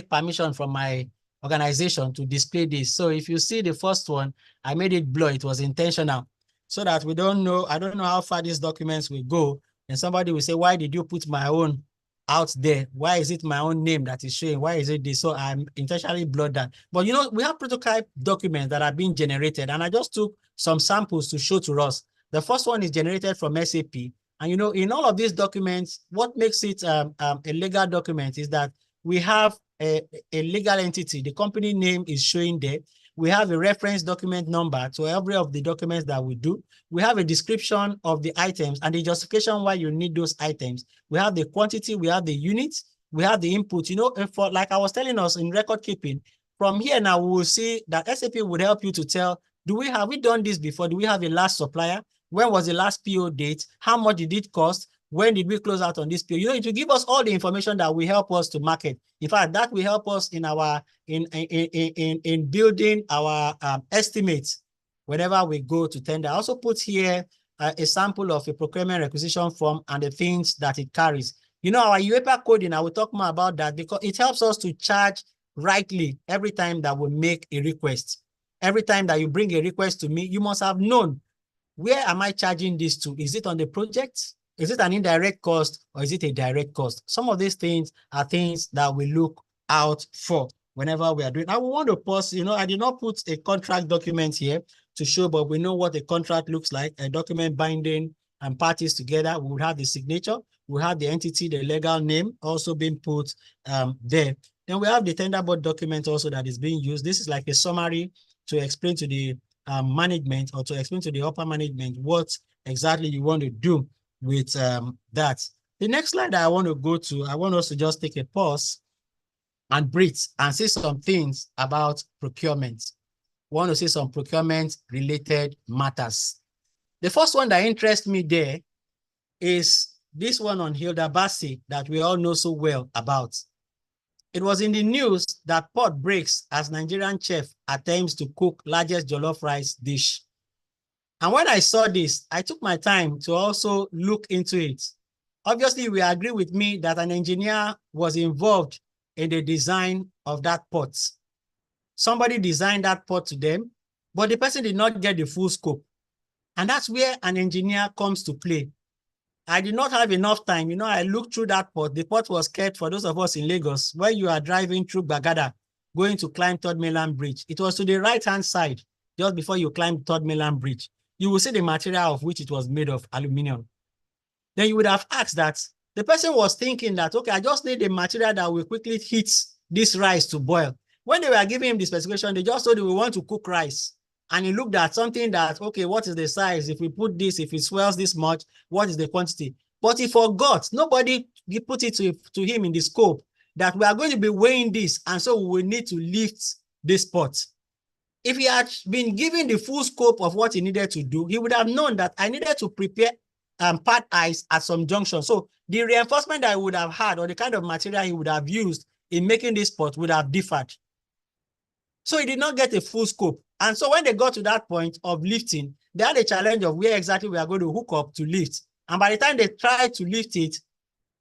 permission from my organization to display this. So if you see the first one, I made it blur. It was intentional so that we don't know. I don't know how far these documents will go. And somebody will say, why did you put my own out there? Why is it my own name that is showing? Why is it this? So I'm intentionally blurred that. But you know, we have prototype documents that are being generated, and I just took some samples to show to us. The first one is generated from SAP. And you know, in all of these documents, what makes it a legal document is that we have a legal entity. The company name is showing there. We have a reference document number to every of the documents that we do. We have a description of the items and the justification why you need those items. We have the quantity, we have the units, we have the input. You know, for like I was telling us in record keeping, from here now we will see that SAP would help you to tell, have we done this before? Do we have a last supplier? When was the last PO date? How much did it cost? When did we close out on this PO? You know, it will give us all the information that will help us to market. In fact, that will help us in our in building our estimates whenever we go to tender. I also put here a sample of a procurement requisition form and the things that it carries. You know, our UEPA coding, I will talk more about that because it helps us to charge rightly every time that we make a request. Every time that you bring a request to me, you must have known, where am I charging this to? Is it on the project? Is it an indirect cost or is it a direct cost? Some of these things are things that we look out for whenever we are doing. I want to pause, you know, I did not put a contract document here to show, but we know what a contract looks like, a document binding and parties together. We would have the signature, we have the entity, the legal name also being put there. Then we have the tender board document also that is being used. This is like a summary to explain to the management or to explain to the upper management what exactly you want to do with that. The next slide that I want to go to, I want us to just take a pause and breathe and say some things about procurement. I want to say some procurement related matters. The first one that interests me there is this one on Hilda Bassi that we all know so well about. It was in the news that pot breaks as Nigerian chef attempts to cook largest jollof rice dish. And when I saw this, I took my time to also look into it. Obviously, we agree with me that an engineer was involved in the design of that pot. Somebody designed that pot to them, but the person did not get the full scope. And that's where an engineer comes to play. I did not have enough time. You know, I looked through that pot. The pot was kept for those of us in Lagos, where you are driving through Bagada, going to climb Third Mainland Bridge. It was to the right-hand side, just before you climb Third Mainland Bridge. You will see the material of which it was made of, aluminum. Then you would have asked that. The person was thinking that, okay, I just need a material that will quickly heat this rice to boil. When they were giving him the specification, they just told him, we want to cook rice. And he looked at something that, okay, what is the size? If we put this, if it swells this much, what is the quantity? But he forgot. Nobody put it to him in the scope that we are going to be weighing this. And so we will need to lift this pot. If he had been given the full scope of what he needed to do, he would have known that I needed to prepare pad ice at some junction. So the reinforcement that I would have had or the kind of material he would have used in making this pot would have differed. So he did not get a full scope. And so when they got to that point of lifting, they had a challenge of where exactly we are going to hook up to lift. And by the time they tried to lift it,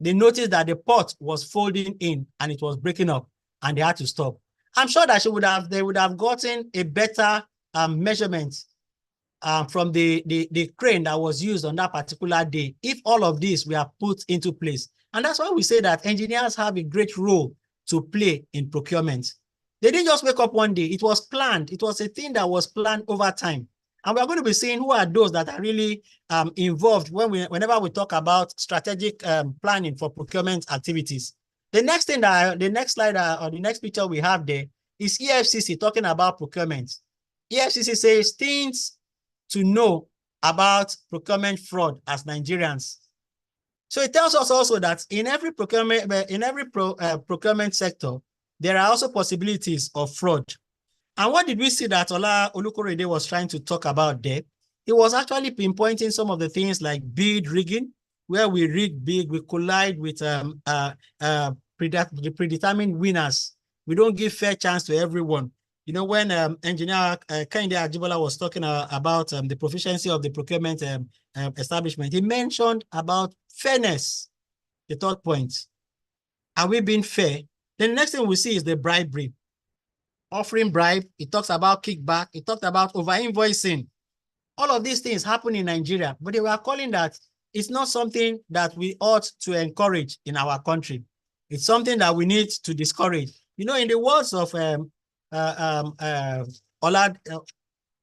they noticed that the pot was folding in and it was breaking up and they had to stop. I'm sure that they would have gotten a better measurement from the crane that was used on that particular day if all of these were put into place. And that's why we say that engineers have a great role to play in procurement. They didn't just wake up one day. It was planned. It was a thing that was planned over time. And we're going to be seeing who are those that are really involved whenever we talk about strategic planning for procurement activities. The next thing the next slide or the next picture we have there is EFCC talking about procurement. EFCC says things to know about procurement fraud as Nigerians. So it tells us also that in every procurement, procurement sector, there are also possibilities of fraud. And what did we see that Ola Olukorede was trying to talk about there? He was actually pinpointing some of the things like bid rigging, where we rig bid, we collide with predetermined winners. We don't give fair chance to everyone. You know, when engineer Kehinde Ajibola was talking about the proficiency of the procurement establishment, he mentioned about fairness, the third point. Are we being fair? Then the next thing we see is the bribery. Offering bribe, it talks about kickback, it talked about over-invoicing. All of these things happen in Nigeria, but they were calling that it's not something that we ought to encourage in our country. It's something that we need to discourage. You know, in the words of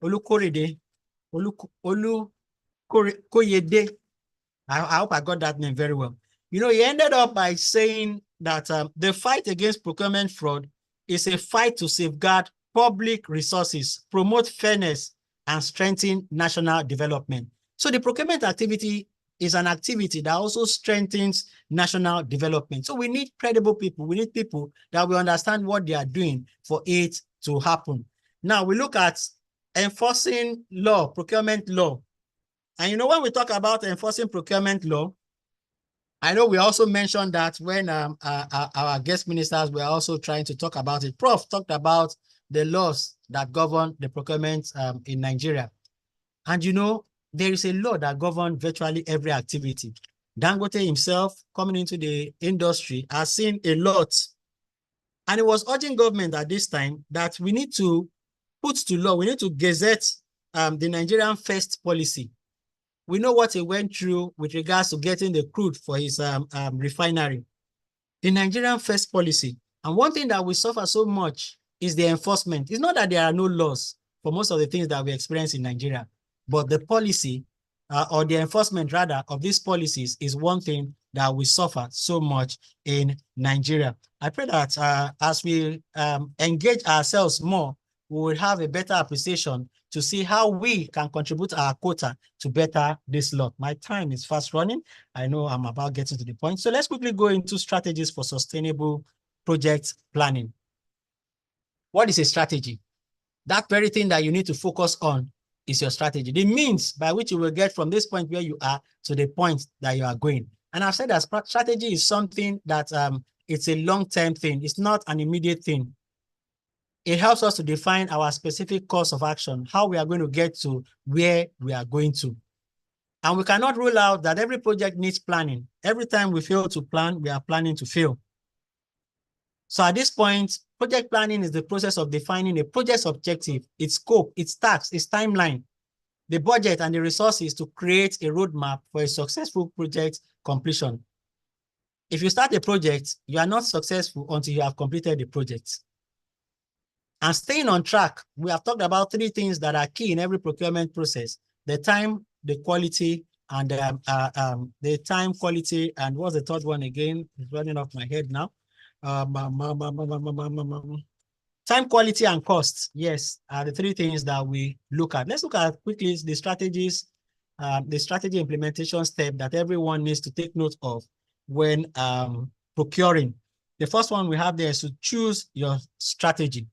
Olukorede, Olukoyede, I hope I got that name very well. You know, he ended up by saying that the fight against procurement fraud is a fight to safeguard public resources, promote fairness, and strengthen national development. So the procurement activity is an activity that also strengthens national development. So we need credible people. We need people that will understand what they are doing for it to happen. Now we look at enforcing law, procurement law. And you know, when we talk about enforcing procurement law, I know we also mentioned that when our guest ministers were also trying to talk about it. Prof talked about the laws that govern the procurement in Nigeria. And you know, there is a law that governs virtually every activity. Dangote himself, coming into the industry, has seen a lot. And it was urging government at this time that we need to put to law, we need to gazette the Nigerian first policy. We know what he went through with regards to getting the crude for his refinery. The Nigerian first policy. And one thing that we suffer so much is the enforcement. It's not that there are no laws for most of the things that we experience in Nigeria, but the policy or the enforcement rather of these policies is one thing that we suffer so much in Nigeria. I pray that as we engage ourselves more, we will have a better appreciation to see how we can contribute our quota to better this law. My time is fast running. I know I'm about getting to the point. So let's quickly go into strategies for sustainable project planning. What is a strategy? That very thing that you need to focus on is your strategy. The means by which you will get from this point where you are to the point that you are going. And I've said that strategy is something that it's a long-term thing. It's not an immediate thing. It helps us to define our specific course of action, how we are going to get to where we are going to. And we cannot rule out that every project needs planning. Every time we fail to plan, we are planning to fail. So at this point, project planning is the process of defining a project's objective, its scope, its tasks, its timeline, the budget, and the resources to create a roadmap for a successful project completion. If you start a project, you are not successful until you have completed the project. And staying on track, we have talked about three things that are key in every procurement process: the time, the quality, and the time, quality, and what's the third one again? It's running off my head now. Time, quality, and cost, yes, are the three things that we look at. Let's look at quickly the strategies, the strategy implementation step that everyone needs to take note of when procuring. The first one we have there is to choose your strategy.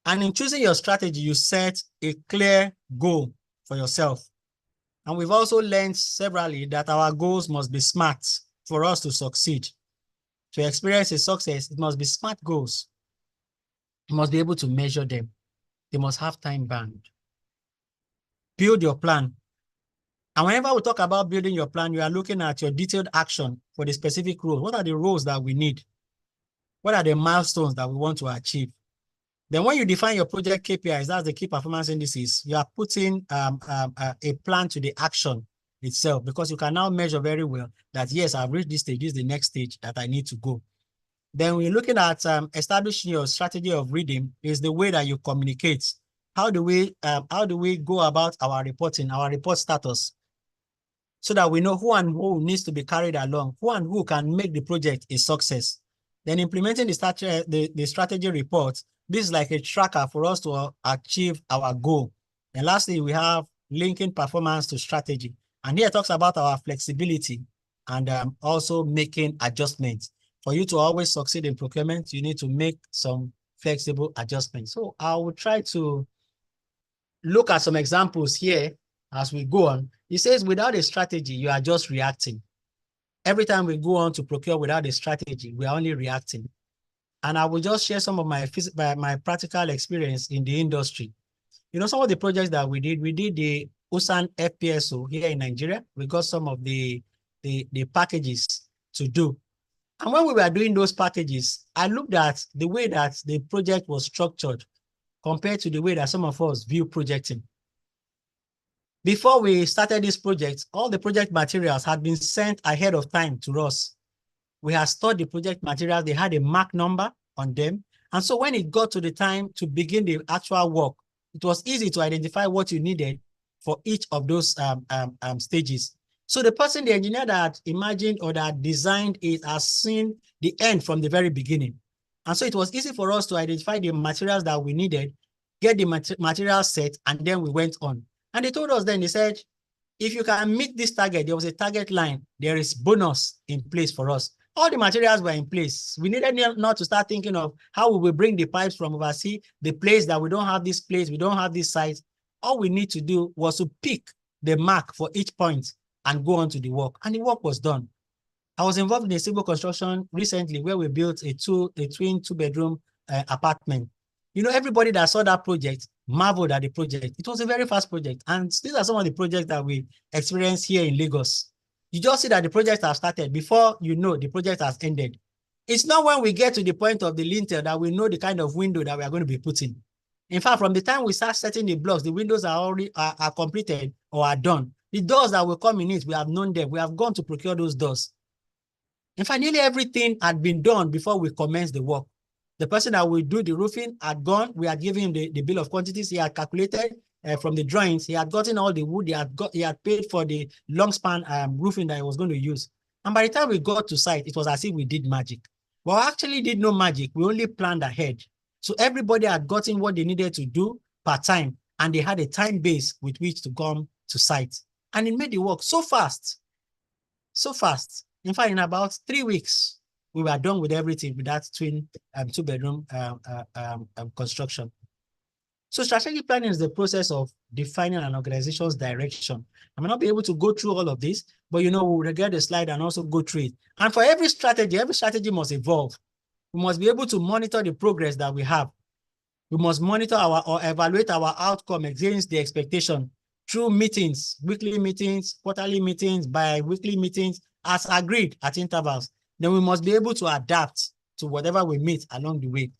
And in choosing your strategy, you set a clear goal for yourself. And we've also learned severally that our goals must be smart for us to succeed. To experience a success, it must be smart goals. You must be able to measure them. They must have time bound. Build your plan. And whenever we talk about building your plan, you are looking at your detailed action for the specific role. What are the roles that we need? What are the milestones that we want to achieve? Then when you define your project KPIs, that's the key performance indices, you are putting a plan to the action itself, because you can now measure very well that, yes, I've reached this stage, this is the next stage that I need to go. Then we're looking at establishing your strategy of reading is the way that you communicate. How do we go about our reporting, our report status, so that we know who and who needs to be carried along, who and who can make the project a success. Then implementing the strategy report. This is like a tracker for us to achieve our goal. And lastly, we have linking performance to strategy. And here it talks about our flexibility and also making adjustments. For you to always succeed in procurement, you need to make some flexible adjustments. So I will try to look at some examples here as we go on. It says, without a strategy, you are just reacting. Every time we go on to procure without a strategy, we are only reacting. And I will just share some of my practical experience in the industry. You know, some of the projects that we did the USAN FPSO here in Nigeria. We got some of the packages to do. And when we were doing those packages, I looked at the way that the project was structured compared to the way that some of us view projecting. Before we started this project, all the project materials had been sent ahead of time to us. We had stored the project materials. They had a mark number on them. And so when it got to the time to begin the actual work, it was easy to identify what you needed for each of those stages. So the person, the engineer that imagined or that designed it has seen the end from the very beginning. And so it was easy for us to identify the materials that we needed, get the material set, and then we went on. And they told us then, they said, if you can meet this target, there was a target line, there is bonus in place for us. All the materials were in place. We needed not to start thinking of how we will bring the pipes from overseas, the place that we don't have this place, we don't have this site. All we need to do was to pick the mark for each point and go on to the work. And the work was done. I was involved in a civil construction recently where we built a twin two-bedroom apartment. You know, everybody that saw that project marveled at the project. It was a very fast project. And these are some of the projects that we experienced here in Lagos. You just see that the project has started. Before you know, the project has ended. It's not when we get to the point of the lintel that we know the kind of window that we are going to be putting. In fact, from the time we start setting the blocks, the windows are already are completed or are done. The doors that will come in it, we have known them. We have gone to procure those doors. In fact, nearly everything had been done before we commenced the work. The person that will do the roofing had gone. We had given him the bill of quantities. He had calculated from the drawings. He had gotten all the wood. He had paid for the long span roofing that he was going to use. And by the time we got to site, it was as if we did magic. But we actually did no magic. We only planned ahead. So everybody had gotten what they needed to do per time, and they had a time base with which to come to site. And it made the work so fast. So fast. In fact, in about 3 weeks, we were done with everything with that twin two-bedroom construction. So strategic planning is the process of defining an organization's direction. I may not be able to go through all of this, but you know, we'll get the slide and also go through it. And for every strategy must evolve. We must be able to monitor the progress that we have. We must monitor or evaluate our outcome against the expectation through meetings, weekly meetings, quarterly meetings, bi-weekly meetings, as agreed at intervals. Then we must be able to adapt to whatever we meet along the way.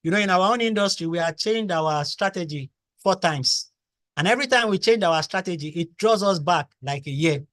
You know, in our own industry, we have changed our strategy 4 times. And every time we change our strategy, it draws us back like a year.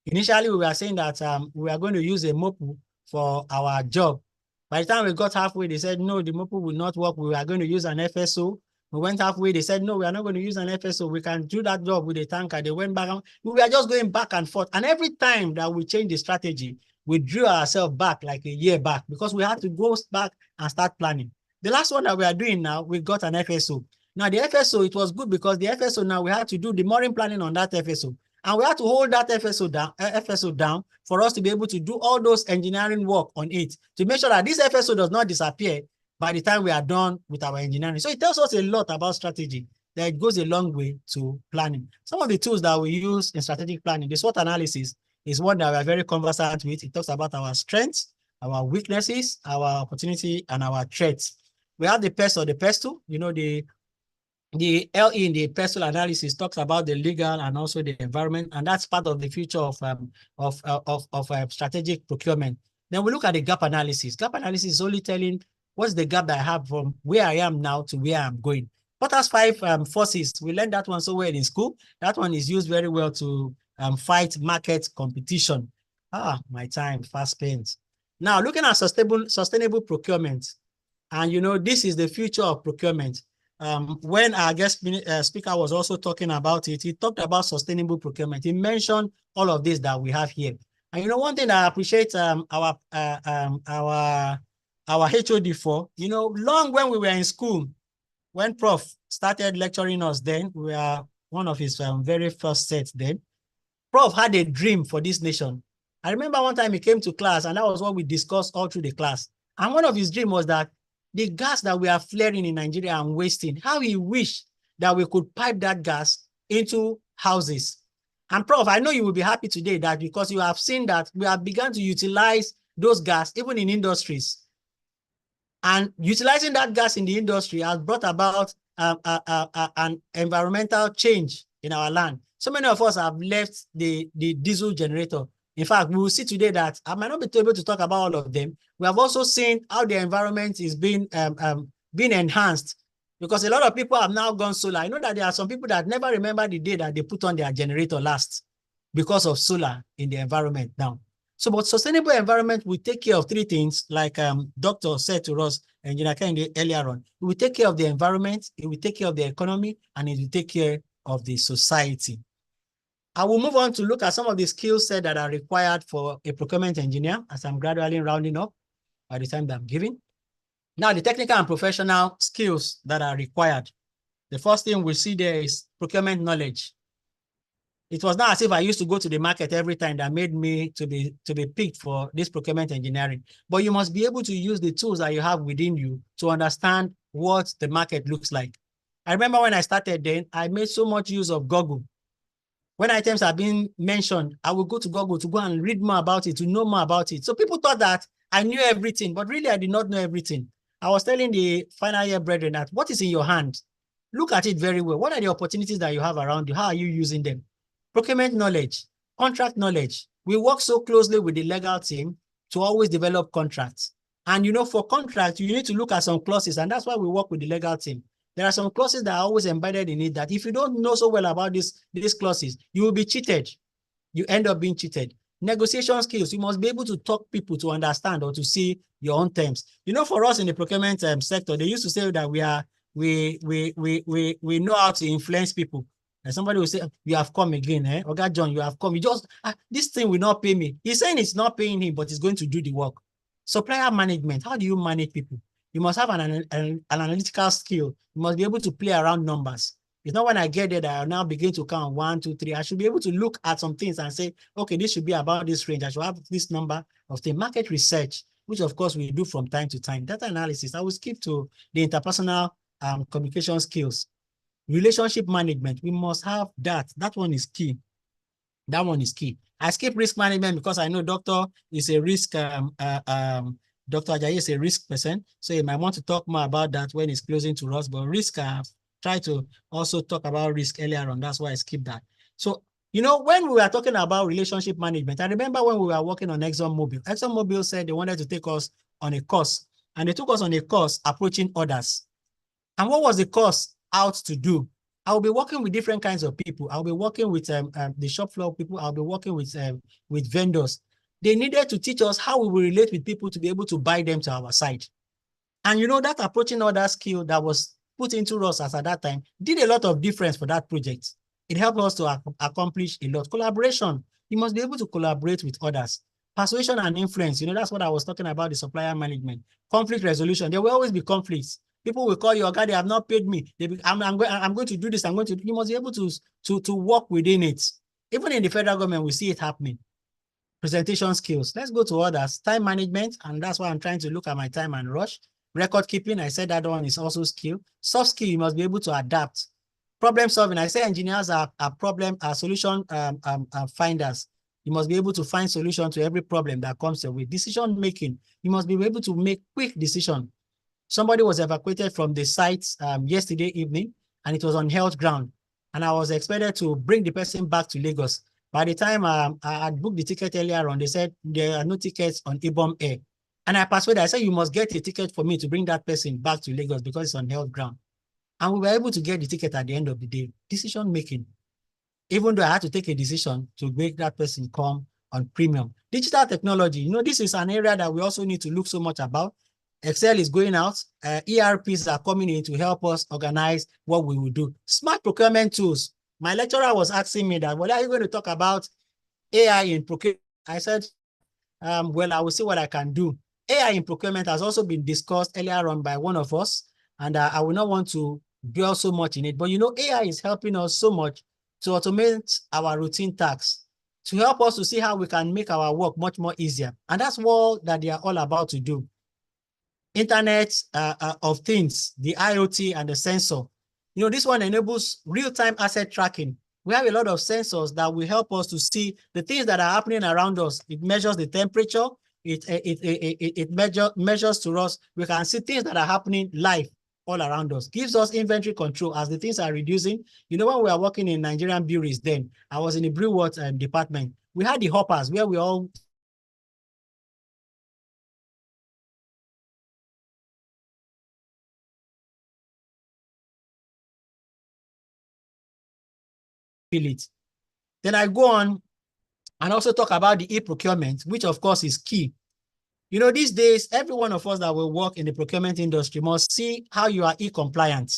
Initially, we were saying that we are going to use a MOPU for our job. By the time we got halfway, they said, no, the MOPU will not work. We are going to use an FSO. We went halfway. They said, no, we are not going to use an FSO. We can do that job with a tanker. They went back. We were just going back and forth. And every time that we changed the strategy, we drew ourselves back like a year back because we had to go back and start planning. The last one that we are doing now, we got an FSO. Now, the FSO, it was good because the FSO now, we had to do the mooring planning on that FSO. And we had to hold that FSO down for us to be able to do all those engineering work on it to make sure that this FSO does not disappear by the time we are done with our engineering. So it tells us a lot about strategy, that it goes a long way to planning. Some of the tools that we use in strategic planning, the SWOT analysis is one that we are very conversant with. It talks about our strengths, our weaknesses, our opportunity, and our threats. We have the PEST or the PESTLE, you know, the LE in the PESTLE analysis talks about the legal and also the environment, and that's part of the future of strategic procurement. Then we look at the gap analysis. Gap analysis is only telling what's the gap that I have from where I am now to where I'm going. Porter's 5 forces, we learned that one so well in school. That one is used very well to fight market competition. My time, fast spent. Now, looking at sustainable procurement, and you know, this is the future of procurement. When our guest speaker was also talking about it, he talked about sustainable procurement. He mentioned all of this that we have here. And you know, one thing that I appreciate our HOD for, you know, long when we were in school, when Prof started lecturing us then, we were one of his very first sets then, Prof had a dream for this nation. I remember one time he came to class and that was what we discussed all through the class. And one of his dreams was that the gas that we are flaring in Nigeria and wasting, how he wished that we could pipe that gas into houses. And Prof, I know you will be happy today that because you have seen that we have begun to utilize those gas even in industries. And utilizing that gas in the industry has brought about an environmental change in our land. So many of us have left the diesel generator. In fact, we will see today that I might not be able to talk about all of them. We have also seen how the environment is being enhanced because a lot of people have now gone solar. I know that there are some people that never remember the day that they put on their generator last because of solar in the environment now. So, but sustainable environment will take care of 3 things, like Dr. said to us, Engineer Kende earlier on. It will take care of the environment, it will take care of the economy, and it will take care of the society. I will move on to look at some of the skill sets that are required for a procurement engineer as I'm gradually rounding up by the time that I'm giving. Now, the technical and professional skills that are required. The first thing we see there is procurement knowledge. It was not as if I used to go to the market every time that made me to be picked for this procurement engineering. But you must be able to use the tools that you have within you to understand what the market looks like. I remember when I started then, I made so much use of Google. When items are being mentioned, I will go to Google to go and read more about it, to know more about it. So people thought that I knew everything, but really I did not know everything. I was telling the final year brethren that what is in your hand, look at it very well. What are the opportunities that you have around you? How are you using them? Procurement knowledge, contract knowledge. We work so closely with the legal team to always develop contracts. And you know, for contracts, you need to look at some clauses, and that's why we work with the legal team. There are some clauses that are always embedded in it that if you don't know so well about these clauses, you will be cheated. You end up being cheated. Negotiation skills, you must be able to talk people to understand or to see your own terms. You know, for us in the procurement sector, they used to say that we know how to influence people. And somebody will say, you have come again, eh? Okay, John, you have come. You just, this thing will not pay me. He's saying it's not paying him, but he's going to do the work. Supplier management, how do you manage people? You must have an analytical skill. You must be able to play around numbers. It's not when I get there that I now begin to count 1, 2, 3. I should be able to look at some things and say, okay, this should be about this range. I should have this number of things. Market research, which of course we do from time to time. Data analysis, I will skip to the interpersonal communication skills. Relationship management, we must have that. That one is key. That one is key. I skip risk management because I know Doctor is a risk, Dr. Ajayi is a risk person. So you might want to talk more about that when it's closing to us. But risk, try to also talk about risk earlier on. That's why I skipped that. So, you know, when we were talking about relationship management, I remember when we were working on ExxonMobil. ExxonMobil said they wanted to take us on a course, and they took us on a course approaching others. And what was the course out to do? I'll be working with different kinds of people. I'll be working with the shop floor people. I'll be working with vendors. They needed to teach us how we will relate with people to be able to buy them to our side. And you know, that approaching other skill that was put into us as at that time did a lot of difference for that project. It helped us to accomplish a lot. Collaboration, you must be able to collaborate with others. Persuasion and influence, you know, that's what I was talking about, the supplier management. Conflict resolution, there will always be conflicts. People will call you, okay, they have not paid me. I'm going to do this, you must be able to work within it. Even in the federal government, we see it happening. Presentation skills. Let's go to others. Time management, and that's why I'm trying to look at my time and rush. Record keeping, I said that one is also skill. Soft skill, you must be able to adapt. Problem solving, I say engineers are solution finders. You must be able to find solution to every problem that comes your way. Decision making, you must be able to make quick decision. Somebody was evacuated from the site yesterday evening, and it was on health ground. And I was expected to bring the person back to Lagos. By the time I had booked the ticket earlier on, they said there are no tickets on Ibom Air. And I persuaded, I said, you must get a ticket for me to bring that person back to Lagos because it's on health ground. And we were able to get the ticket at the end of the day. Decision making. Even though I had to take a decision to make that person come on premium. Digital technology, you know, this is an area that we also need to look so much about. Excel is going out. ERPs are coming in to help us organize what we will do. Smart procurement tools. My lecturer was asking me that, well, are you going to talk about AI in procurement? I said, well, I will see what I can do. AI in procurement has also been discussed earlier on by one of us, and I will not want to dwell so much in it. But, you know, AI is helping us so much to automate our routine tasks, to help us to see how we can make our work much more easier. And that's what that they are all about to do. Internet of Things, the IoT and the sensor. You know, this one enables real-time asset tracking. We have a lot of sensors that will help us to see the things that are happening around us. It measures the temperature. It measures to us. We can see things that are happening live all around us. Gives us inventory control as the things are reducing. You know, when we are working in Nigerian breweries then, I was in the brew department. We had the hoppers where we all feel it. Then I go on and also talk about the e-procurement, which of course is key. You know, these days, every one of us that will work in the procurement industry must see how you are e-compliant.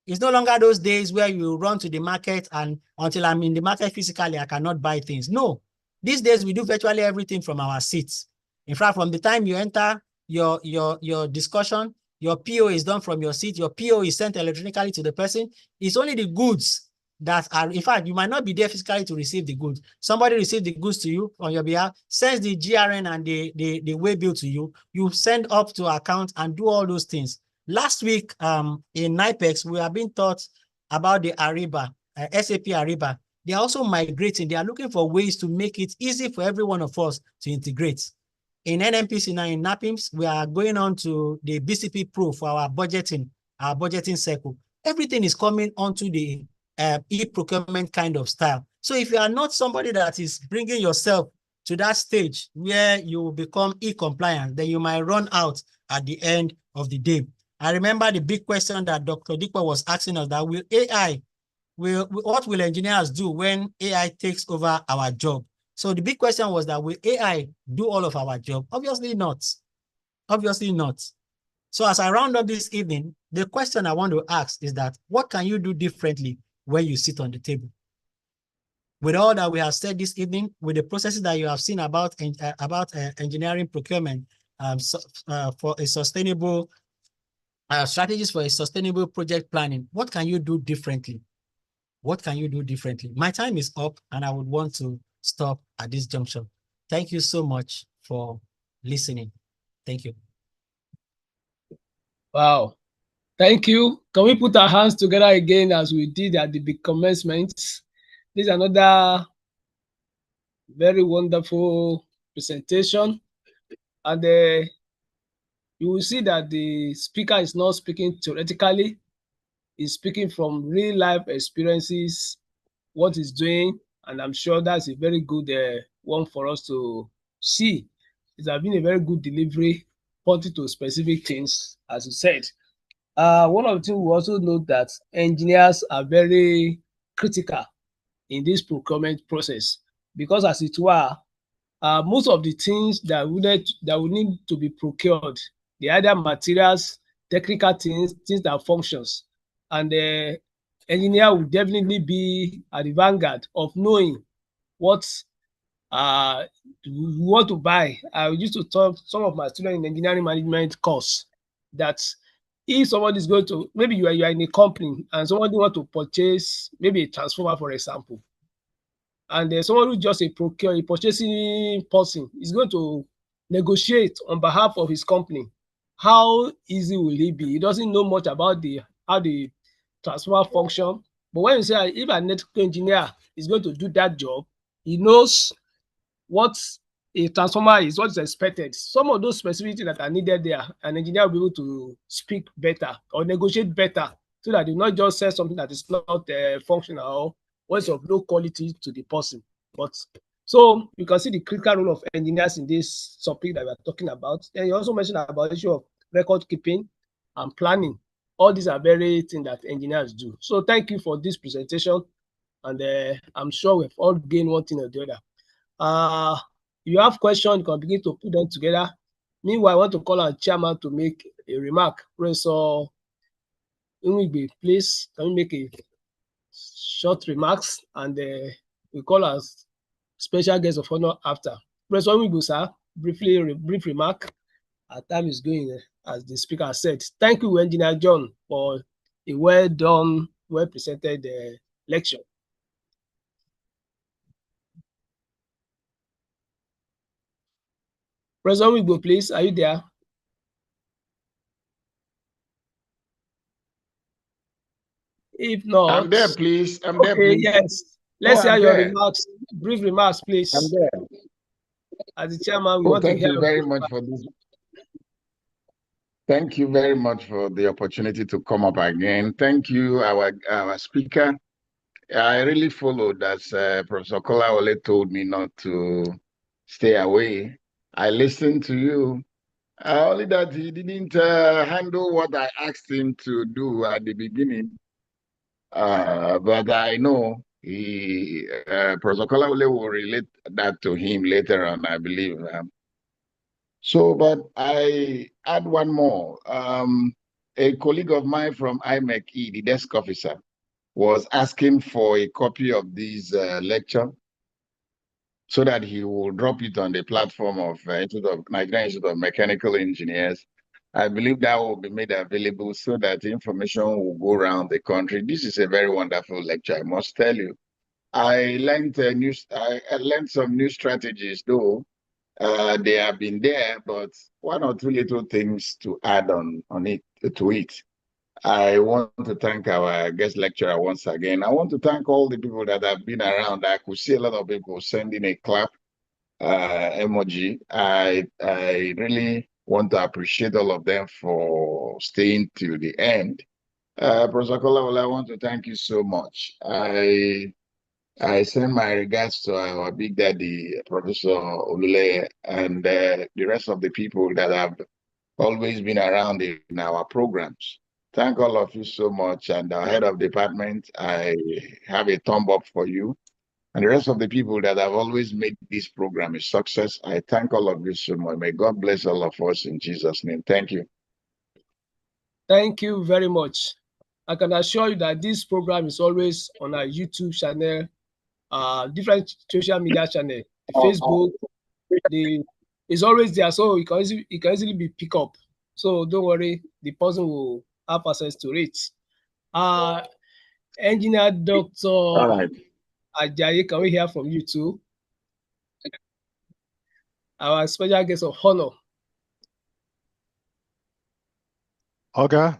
It's no longer those days where you run to the market and until I'm in the market physically, I cannot buy things. No, these days we do virtually everything from our seats. In fact, from the time you enter your discussion, your PO is done from your seat, your PO is sent electronically to the person. It's only the goods that are, in fact, you might not be there physically to receive the goods. Somebody receives the goods to you on your behalf, sends the GRN and the way bill to you. You send up to account and do all those things. Last week in NIPEX, we have been taught about the Ariba, SAP Ariba. They are also migrating. They are looking for ways to make it easy for every one of us to integrate. in NMPC now, in NAPIMS, we are going on to the BCP Pro for our budgeting cycle. Everything is coming onto the e-procurement kind of style. So if you are not somebody that is bringing yourself to that stage where you will become e-compliant, then you might run out at the end of the day. I remember the big question that Dr. Dikwa was asking us, that what will engineers do when AI takes over our job? So the big question was that will AI do all of our job? Obviously not. Obviously not. So as I round up this evening, the question I want to ask is that what can you do differently when you sit on the table? With all that we have said this evening, with the processes that you have seen about engineering procurement for a sustainable strategies for a sustainable project planning, what can you do differently? What can you do differently? My time is up and I would want to stop at this junction. Thank you so much for listening. Thank you. Wow. Thank you. Can we put our hands together again as we did at the big commencement? This is another very wonderful presentation. And you will see that the speaker is not speaking theoretically. He's speaking from real life experiences, what he's doing. And I'm sure that's a very good one for us to see. It has been a very good delivery, pointing to specific things, as you said. One of the things we also note that engineers are very critical in this procurement process because, as it were, most of the things that would need to be procured, the either materials, technical things that functions, and the engineer will definitely be at the vanguard of knowing what we want to buy. I used to talk some of my students in engineering management course that if somebody is going to, maybe you are in a company and somebody want to purchase maybe a transformer, for example, and there's someone who just a purchasing person is going to negotiate on behalf of his company. How easy will he be? He doesn't know much about how the transformer function. But when you say if an electrical engineer is going to do that job, he knows what a transformer is, what is expected. Some of those specificities that are needed there, an engineer will be able to speak better or negotiate better so that you not just say something that is not functional or is of low quality to the person. But so you can see the critical role of engineers in this topic that we are talking about. Then you also mentioned about the issue of record keeping and planning. All these are very things that engineers do. So thank you for this presentation. And I'm sure we've all gained one thing or the other. You have questions, you can begin to put them together. Meanwhile, I want to call our chairman to make a remark. Professor Unwigbe, please, can you make a short remarks, and we call our special guest of honor after. Professor Unwigbe, sir, brief remark. Our time is going, as the speaker said. Thank you, Engineer John, for a well done, well presented lecture. President Wigbo, please, are you there? If not, I'm there, please. I'm okay, there, please. yes. Let's hear your remarks, brief remarks, please. I'm there. As the chairman, we want to hear. Thank you very much for this. Thank you very much for the opportunity to come up again. Thank you, our speaker. I really followed as Professor Kolawole told me not to stay away. I listened to you. Only that he didn't handle what I asked him to do at the beginning. But I know Professor Kolawole will relate that to him later on, I believe. But I add one more. A colleague of mine from IMEC, the desk officer, was asking for a copy of this lecture so that he will drop it on the platform of Nigerian Institute of Mechanical Engineers. I believe that will be made available so that information will go around the country. This is a very wonderful lecture, I must tell you. I learned some new strategies, though. They have been there, but one or two little things to add on it. I want to thank our guest lecturer once again. I want to thank all the people that have been around. I could see a lot of people sending a clap. emoji. I really want to appreciate all of them for staying till the end. Professor Kolawole, I want to thank you so much. I send my regards to our big daddy, Professor Olule, and the rest of the people that have always been around in our programs. Thank all of you so much. And our head of department, I have a thumb up for you. And the rest of the people that have always made this program a success, I thank all of you so much. May God bless all of us in Jesus' name. Thank you. Thank you very much. I can assure you that this program is always on our YouTube channel, different social media channel, the Facebook, it's always there, so it can easily be picked up. So don't worry, the person will have access to it. Engineer Dr. All right. Ajayi, can we hear from you too? Our special guest of honor. Okay.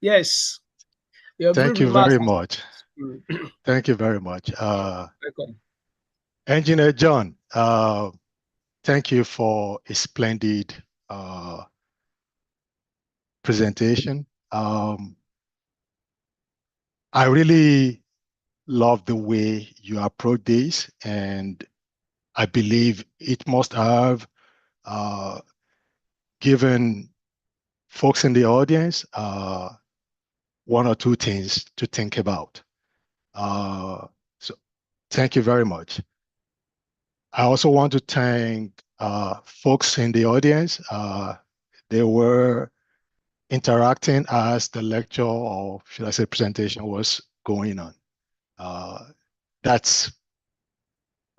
Yes. Thank you very much. Thank you very much. Welcome. Engineer John, thank you for a splendid presentation. I really love the way you approach this, and I believe it must have given folks in the audience one or two things to think about. So thank you very much. I also want to thank folks in the audience. They were interacting as the lecture, or should I say presentation, was going on. That's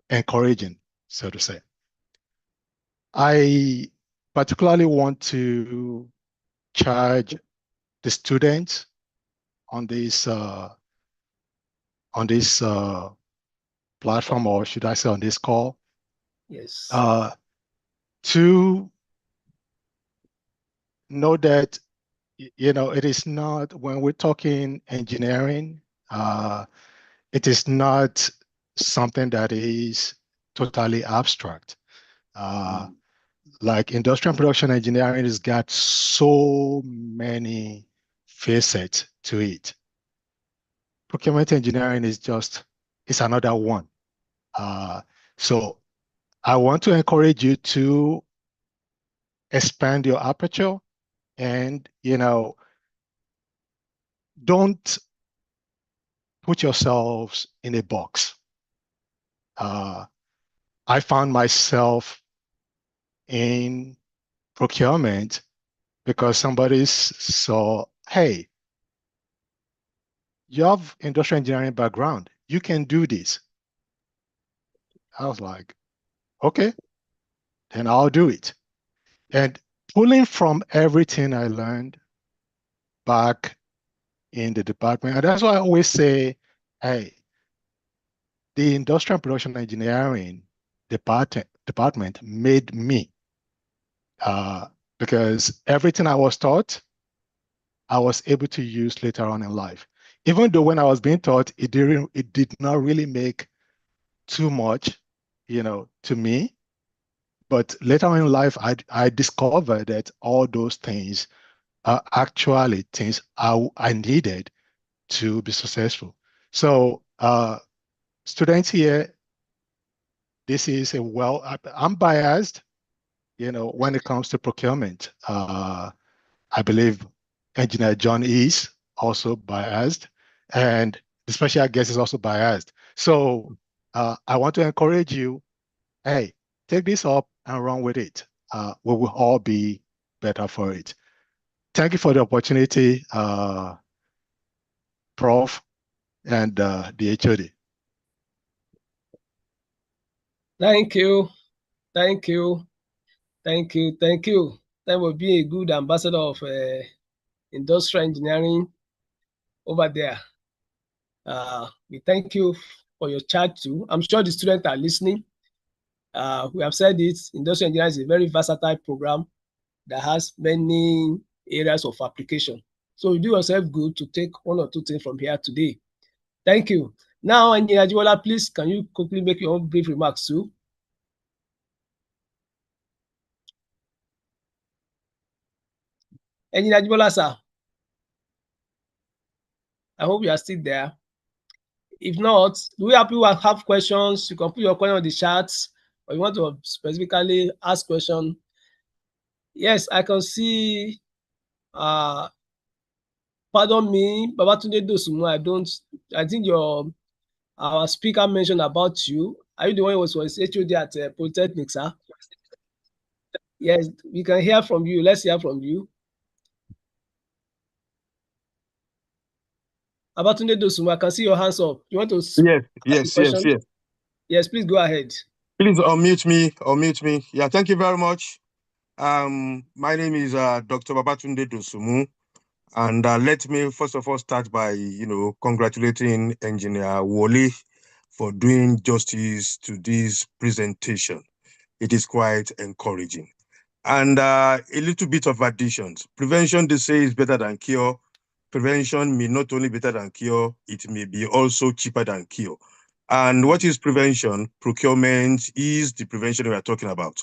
encouraging, so to say. I particularly want to charge the students on this platform, or should I say on this call, yes, to know that, you know, it is not, when we're talking engineering, it is not something that is totally abstract. Like industrial and production engineering has got so many facets to it. Procurement engineering is just, it's another one. So I want to encourage you to expand your aperture and, you know, don't put yourselves in a box. I found myself in procurement because somebody saw, hey, you have industrial engineering background, you can do this. I was like, okay, then I'll do it. And pulling from everything I learned back in the department, and that's why I always say, hey, the industrial and production engineering department made me, because everything I was taught, I was able to use later on in life. Even though when I was being taught, it did not really make too much, you know, to me. But later on in life, I discovered that all those things are actually things I needed to be successful. So students here, this is I'm biased, you know, when it comes to procurement. I believe Engineer John is also biased, and the special guest is also biased. So I want to encourage you, hey, take this up and run with it. We will all be better for it. Thank you for the opportunity, Prof. and the HOD. thank you, thank you, thank you, thank you. That will be a good ambassador of industrial engineering over there. We thank you for your chat too. I'm sure the students are listening. We have said it, industrial engineering is a very versatile program that has many areas of application. So you do yourself good to take one or two things from here today. Thank you. Now, Engineer Ajibola, please, can you quickly make your own brief remarks too? Engineer Ajibola, sir. I hope you are still there. If not, do we have people who have questions? You can put your question on the chat, or you want to specifically ask question. Yes, I can see. Pardon me, Babatunde Dosumu. I think our speaker mentioned about you. Are you the one who was HOD at Polytechnic, sir? Yes, we can hear from you. Let's hear from you. Babatunde Dosumu, I can see your hands up. You want to ask Yes. question? Yes, please go ahead. Please unmute me. Yeah, thank you very much. My name is Dr. Babatunde Dosumu, and let me first of all start by, congratulating Engineer Wole for doing justice to this presentation. It is quite encouraging. And a little bit of additions. Prevention, they say, is better than cure. Prevention may not only be better than cure, it may be also cheaper than cure. And what is prevention? Procurement is the prevention we are talking about.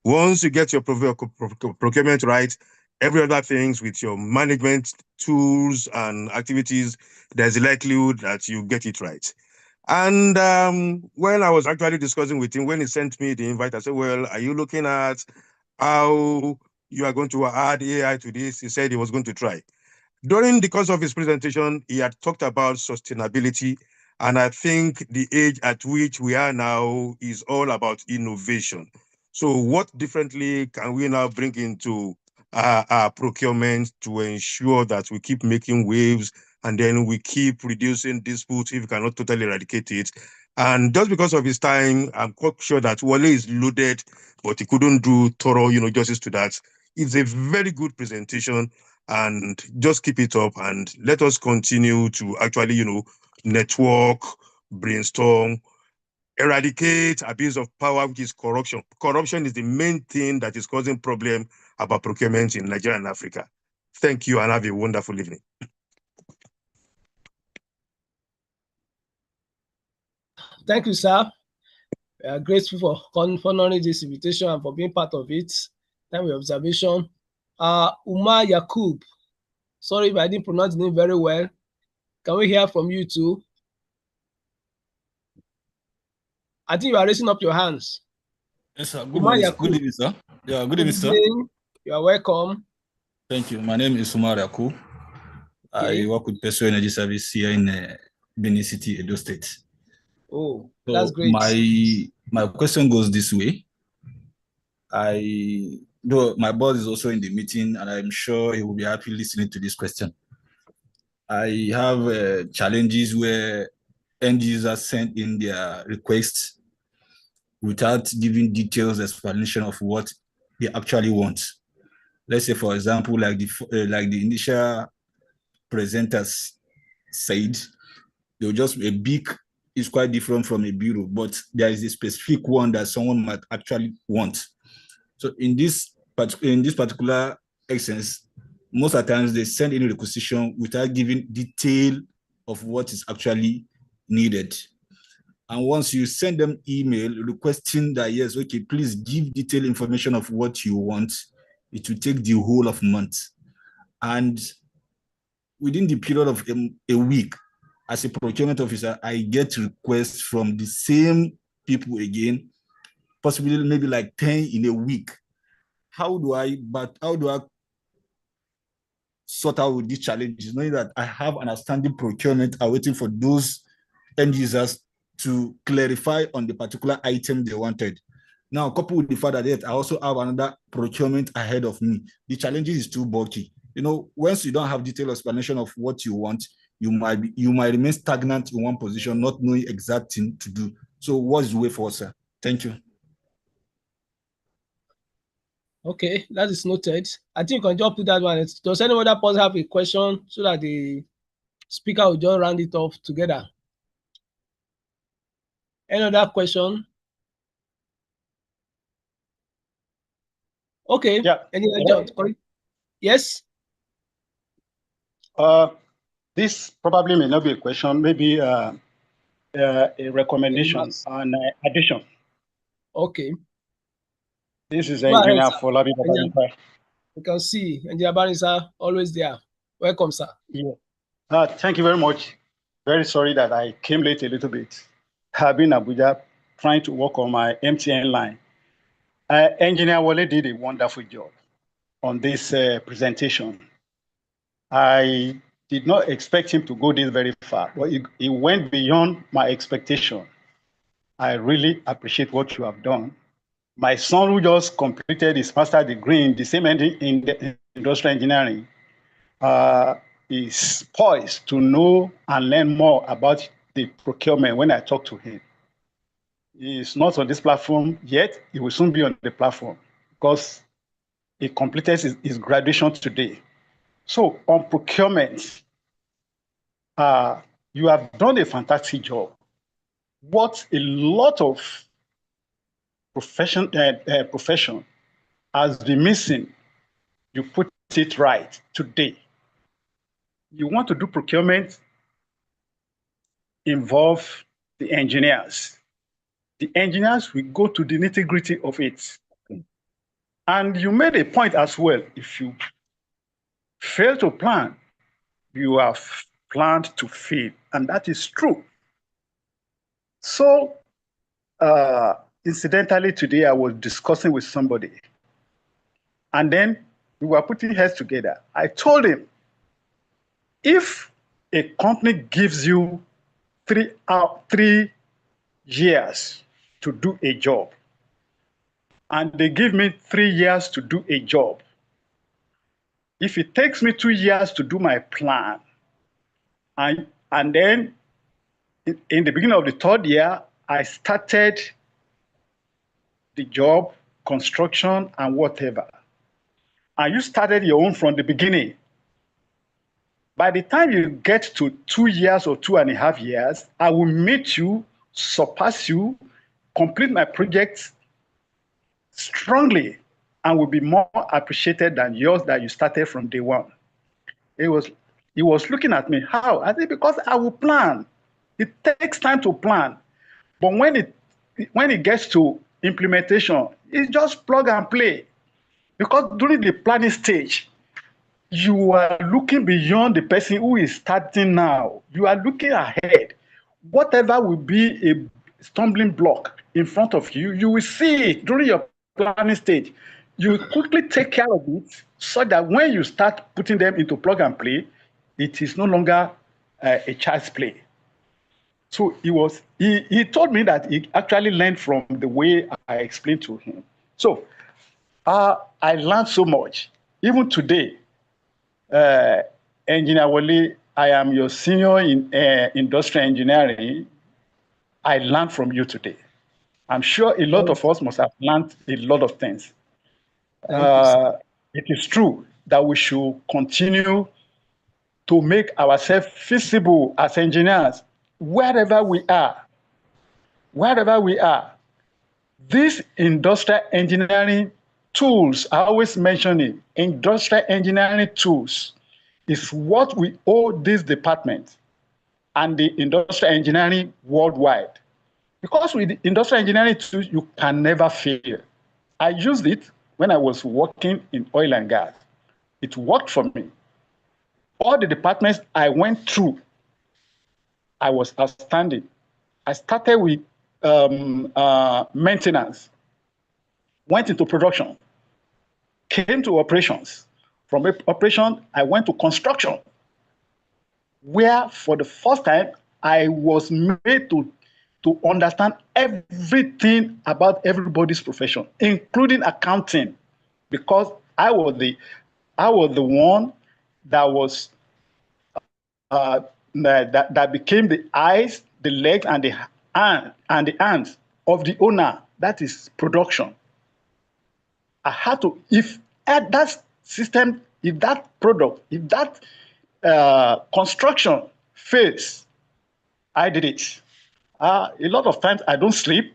Once you get your procurement right, every other things with your management tools and activities, there's a likelihood that you get it right. And when I was actually discussing with him, when he sent me the invite, I said, well, are you looking at how you are going to add AI to this? He said he was going to try. During the course of his presentation, he had talked about sustainability, and I think the age at which we are now is all about innovation. So what differently can we now bring into our procurement to ensure that we keep making waves and then we keep reducing disputes if we cannot totally eradicate it? And just because of his time, I'm quite sure that Wole is loaded, but he couldn't do thorough, justice to that. It's a very good presentation, and just keep it up and let us continue to actually, network, brainstorm, eradicate abuse of power, which is corruption. Corruption is the main thing that is causing problem about procurement in Nigeria and Africa. Thank you and have a wonderful evening. Thank you, sir. We are grateful for honoring this invitation and for being part of it. Time of observation. Umar Yakub. Sorry if I didn't pronounce the name very well. Can we hear from you too? I think you are raising up your hands. Yes, sir. Good evening, sir. Yeah, good evening, sir. You are welcome. Thank you. My name is Umar Yaku. Okay. I work with Peso Energy Service here in Benin City, Edo State. Oh, so that's great. My question goes this way. Though my boss is also in the meeting, and I'm sure he will be happy listening to this question. I have challenges where end users send in their requests without giving details explanation of what they actually want. Let's say, for example, like the initial presenters said, they'll just a big is quite different from a bureau, but there is a specific one that someone might actually want. So in this particular essence, most of the times they send in a requisition without giving detail of what is actually needed. And once you send them email requesting that, yes, okay, please give detailed information of what you want, it will take the whole of month. And within the period of a week, as a procurement officer, I get requests from the same people again, possibly maybe like 10 in a week. How do I sort out with these challenges, knowing that I have an outstanding procurement, I'm waiting for those end users to clarify on the particular item they wanted. Now, coupled with the fact that I also have another procurement ahead of me, the challenges is too bulky. Once you don't have detailed explanation of what you want, you might remain stagnant in one position, not knowing exact thing to do. So what's the way forward, sir? Thank you. Okay, that is noted. I think you can just put that one. Does any other person have a question so that the speaker will just round it off together? Any other question? Okay. Yeah. Yes. This probably may not be a question, maybe a recommendation and addition. Okay. This is Engineer Folabi. You can see Engineer Barney, sir, always there. Welcome, sir. Yeah. Thank you very much. Very sorry that I came late a little bit. I've been in Abuja trying to work on my MTN line. Engineer Wale did a wonderful job on this presentation. I did not expect him to go this very far, but he went beyond my expectation. I really appreciate what you have done. My son, who just completed his master's degree in the same in the industrial engineering, is poised to know and learn more about the procurement when I talk to him. He is not on this platform yet. He will soon be on the platform because he completed his graduation today. So on procurement, you have done a fantastic job. What a lot of profession has been missing, you put it right today. You want to do procurement, involve the engineers. The engineers will go to the nitty-gritty of it. And you made a point as well. If you fail to plan, you have planned to fail. And that is true. So, incidentally, today I was discussing with somebody. And then we were putting heads together. I told him, if a company gives you 3 years to do a job, and they give me 3 years to do a job, if it takes me 2 years to do my plan, and then in the beginning of the 3rd year, I started the job, construction, and whatever, and you started your own from the beginning, by the time you get to 2 years or 2.5 years, I will meet you, surpass you, complete my project strongly, and will be more appreciated than yours that you started from day one. He was looking at me, how? I said, because I will plan. It takes time to plan. But when it gets to implementation, it's just plug and play. Because during the planning stage, you are looking beyond the person who is starting now. You are looking ahead. Whatever will be a stumbling block in front of you, you will see it during your planning stage. You will quickly take care of it so that when you start putting them into plug and play, it is no longer a child's play. So he told me that he actually learned from the way I explained to him. So I learned so much. Even today, Engineer Wale, I am your senior in industrial engineering. I learned from you today. I'm sure a lot of us must have learned a lot of things. It is true that we should continue to make ourselves feasible as engineers wherever we are. Wherever we are. These industrial engineering tools, I always mention it, industrial engineering tools is what we owe this department and the industrial engineering worldwide. Because with industrial engineering tools, you can never fail. I used it when I was working in oil and gas. It worked for me. All the departments I went through, I was outstanding. I started with maintenance, went into production, came to operations. From operation, I went to construction, where for the first time, I was made to understand everything about everybody's profession, including accounting, because I was the one that was that became the eyes, the legs, and the hands of the owner. That is production. I had to, if at that system, if that product, if that construction fails, I did it. A lot of times I don't sleep,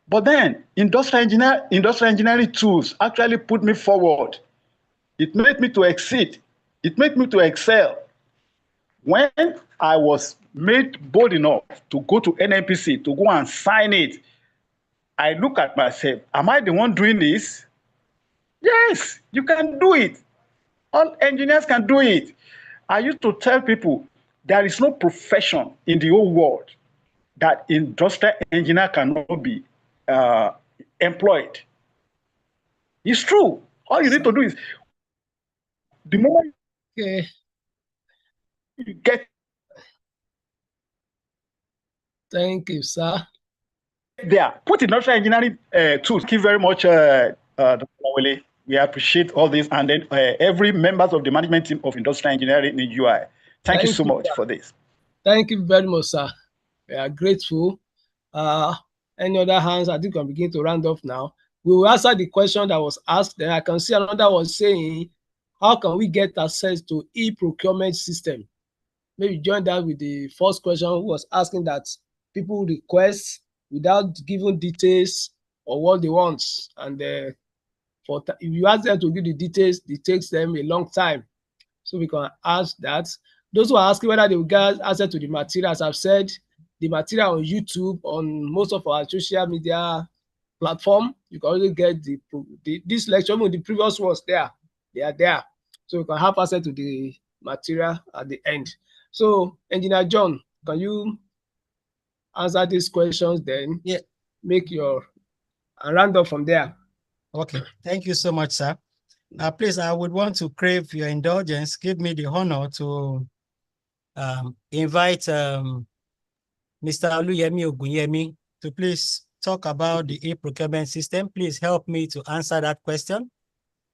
but then industrial engineering tools actually put me forward. It made me to exceed. It made me to excel. When I was made bold enough to go to NNPC to go and sign it, I look at myself, am I the one doing this? Yes, you can do it. All engineers can do it. I used to tell people there is no profession in the whole world that industrial engineer cannot be employed. It's true. All you need to do is the moment Okay. you get Thank you, sir. there, put industrial engineering tools. Thank you very much, Dr. Lawale. We appreciate all this. And then every members of the management team of industrial engineering in UI. Thank you so much for this. Thank you very much, sir. We are grateful. Any other hands? I think I'm beginning to round off now. We will answer the question that was asked. Then I can see another one saying, how can we get access to e-procurement system? Maybe join that with the first question who was asking that people request without giving details or what they want. And if you ask them to give the details, it takes them a long time. So we can ask that. Those who are asking whether they will get access to the materials, I've said the material on YouTube, on most of our social media platform, you can only get this lecture, the previous ones there, they are there. So you can have access to the material at the end. So Engineer John, can you answer these questions then? Yeah. Make your round up from there. Okay, thank you so much, sir. Please, I would want to crave your indulgence. Give me the honor to invite Mr. Oluyemi Ogunyemi to please talk about the e-procurement system. Please help me to answer that question.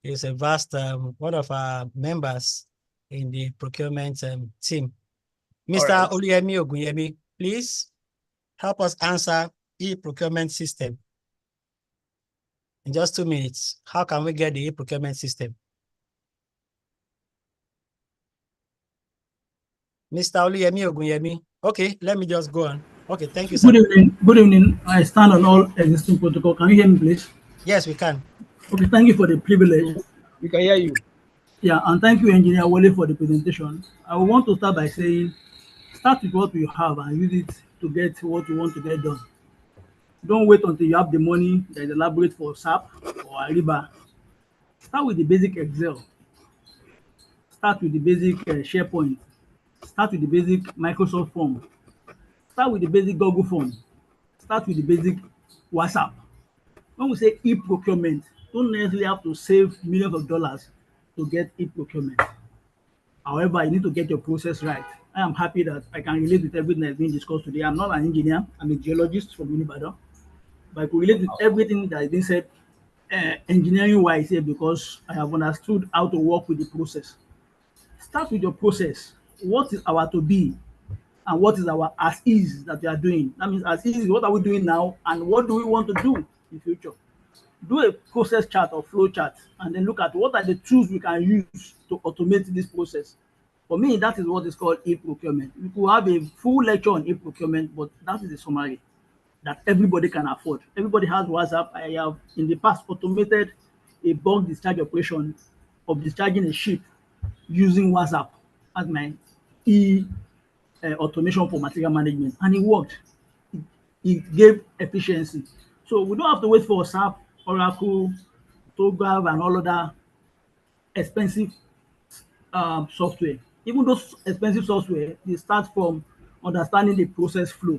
He's a vast one of our members in the procurement team. Mr. Right. Oluyemi Ogunyemi, please help us answer e-procurement system. In just 2 minutes, how can we get the e-procurement system? Mr. Oluyemi Ogunyemi. Okay, let me just go on. Okay, thank you, sir. Good evening. Good evening. I stand on all existing protocol. Can you hear me, please? Yes, we can. Okay, thank you for the privilege. We can hear you. Yeah, and thank you, Engineer Wale, for the presentation. I want to start by saying, start with what you have and use it to get what you want to get done. Don't wait until you have the money that is elaborate for SAP or Ariba. Start with the basic Excel. Start with the basic SharePoint. Start with the basic Microsoft form. Start with the basic Google form. Start with the basic WhatsApp. When we say e-procurement, don't necessarily have to save millions of dollars to get e-procurement. However, you need to get your process right. I am happy that I can relate with everything that's being discussed today. I'm not an engineer, I'm a geologist from Unibadan, but I could relate with everything that has been said engineering-wise here because I have understood how to work with the process. Start with your process. What is our to be and what is our as is that we are doing? That means as is, what are we doing now and what do we want to do in future? Do a process chart or flow chart and then look at what are the tools we can use to automate this process. For me, that is what is called e-procurement. We could have a full lecture on e-procurement, but that is a summary that everybody can afford. Everybody has WhatsApp. I have in the past automated a bulk discharge operation of discharging a ship using WhatsApp as my automation for material management, and it worked. It gave efficiency. So we don't have to wait for SAP, Oracle, TOGAF, and all other expensive software. Even those expensive software, they start from understanding the process flow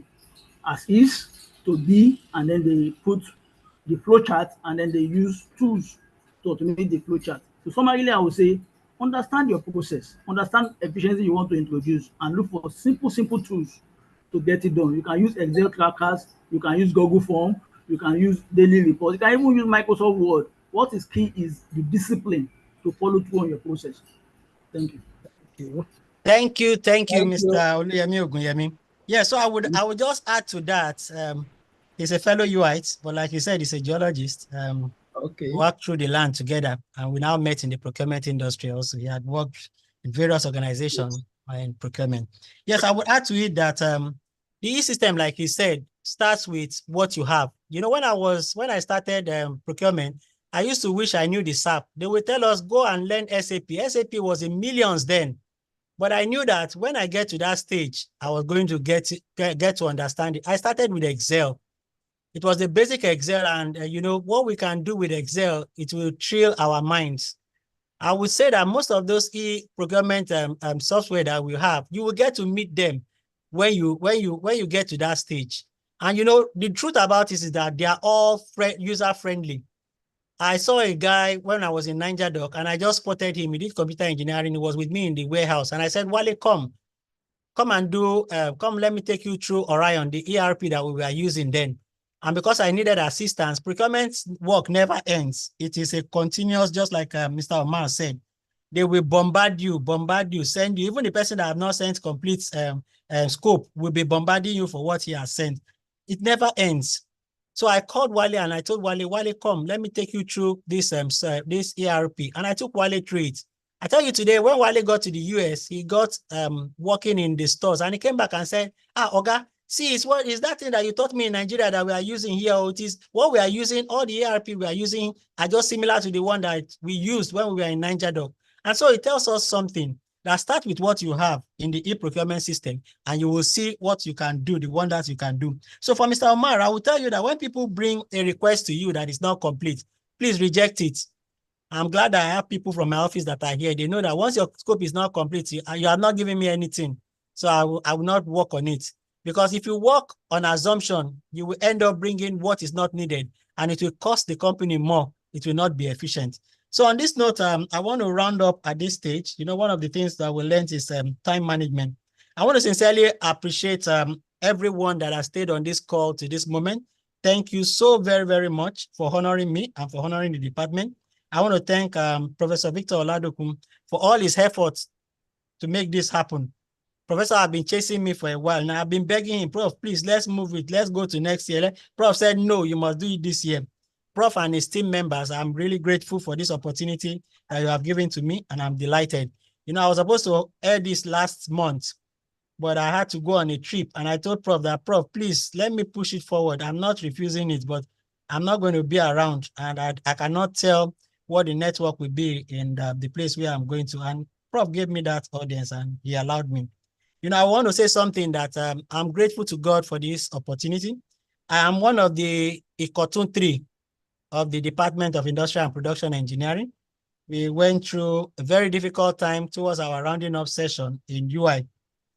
as is to be, and then they put the flow chart, and then they use tools to automate the flow chart. So summarily, I would say, understand your process, understand efficiency you want to introduce, and look for simple tools to get it done. You can use Excel trackers, you can use Google Form, you can use daily reports, you can even use Microsoft Word. What is key is the discipline to follow through on your process. Thank you. Thank you, Mr. Oluyemi Ogunyemi. Yeah, so I would just add to that. He's a fellow UIT, but like you said, he's a geologist. Okay. Worked through the land together, and we now met in the procurement industry also. He had worked in various organizations in procurement. Yes, I would add to it that the e-system, like he said, starts with what you have. You know, when I started procurement, I used to wish I knew the SAP. They would tell us, go and learn SAP. SAP was in millions then. But I knew that when I get to that stage, I was going to get to understand it. I started with Excel. It was the basic Excel, and you know what we can do with Excel, it will thrill our minds. I would say that most of those e-procurement software that we have, you will get to meet them when you get to that stage. And you know, the truth about it is that they are all user-friendly. I saw a guy when I was in Niger Dock, and I just spotted him. He did computer engineering. He was with me in the warehouse. And I said, Wale, come and do, come, let me take you through Orion, the ERP that we were using then. And because I needed assistance, procurement work never ends. It is a continuous, just like Mr. Omar said. They will bombard you, send you. Even the person that have not sent complete scope will be bombarding you for what he has sent. It never ends. So I called Wale and I told Wale, come, let me take you through this this ERP. And I took Wale through it. I tell you today, when Wale got to the US, he got working in the stores, and he came back and said, Oga, see, it's what is that thing that you taught me in Nigeria that we are using here. It is what we are using, all the ERP we are using are just similar to the one that we used when we were in Niger Dock. And so it tells us something that starts with what you have in the e-procurement system, and you will see what you can do, the wonders you can do. So for Mr. Omar, I will tell you that when people bring a request to you that is not complete, please reject it. I'm glad that I have people from my office that are here. They know that once your scope is not complete, you are not giving me anything. So I will not work on it. Because if you work on assumption, you will end up bringing what is not needed, and it will cost the company more. It will not be efficient. So on this note, I want to round up at this stage. You know, one of the things that we learned is time management. I want to sincerely appreciate everyone that has stayed on this call to this moment. Thank you so very, very much for honoring me and for honoring the department. I want to thank Professor Victor Oladokun for all his efforts to make this happen. Professor has been chasing me for a while now. I've been begging him, Prof, please, let's move it. Let's go to next year. Prof said, no, you must do it this year. Prof and his team members, I'm really grateful for this opportunity that you have given to me, and I'm delighted. You know, I was supposed to air this last month, but I had to go on a trip, and I told Prof that, Prof, please, let me push it forward. I'm not refusing it, but I'm not going to be around, and I cannot tell what the network will be in the place where I'm going to. And Prof gave me that audience, and he allowed me. You know, I want to say something that I'm grateful to God for this opportunity. I am one of the Ikotun 3 of the Department of Industrial and Production Engineering. We went through a very difficult time towards our rounding up session in UI.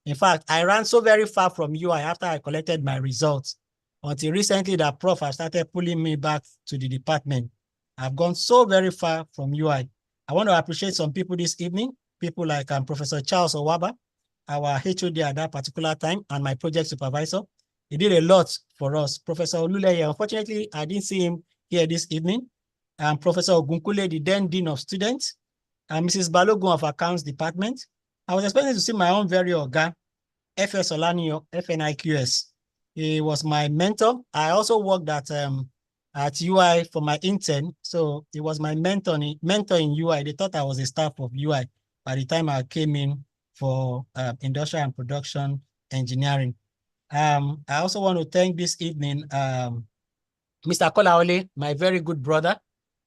In fact, I ran so very far from UI after I collected my results until recently that Prof has started pulling me back to the department. I've gone so very far from UI. I want to appreciate some people this evening, people like Professor Charles Owaba, our HOD at that particular time, and my project supervisor. He did a lot for us. Professor Oluleye, unfortunately, I didn't see him here this evening. Professor Ogunkule, the then Dean of Students, and Mrs. Balogun of Accounts Department. I was expecting to see my own very Oga, FS Olanio, FNIQS. He was my mentor. I also worked at UI for my intern. So he was my mentor in UI. They thought I was a staff of UI by the time I came in for industrial and production engineering. I also want to thank this evening Mr. Kolaole, my very good brother.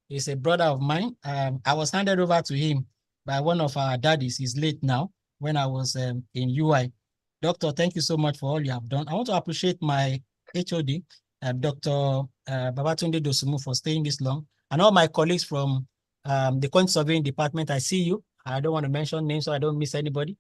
He's a brother of mine. I was handed over to him by one of our daddies. He's late now when I was in UI. Doctor, thank you so much for all you have done. I want to appreciate my HOD, Dr. Babatunde Dosumu, for staying this long, and all my colleagues from the quantity surveying department. I see you. I don't want to mention names so I don't miss anybody,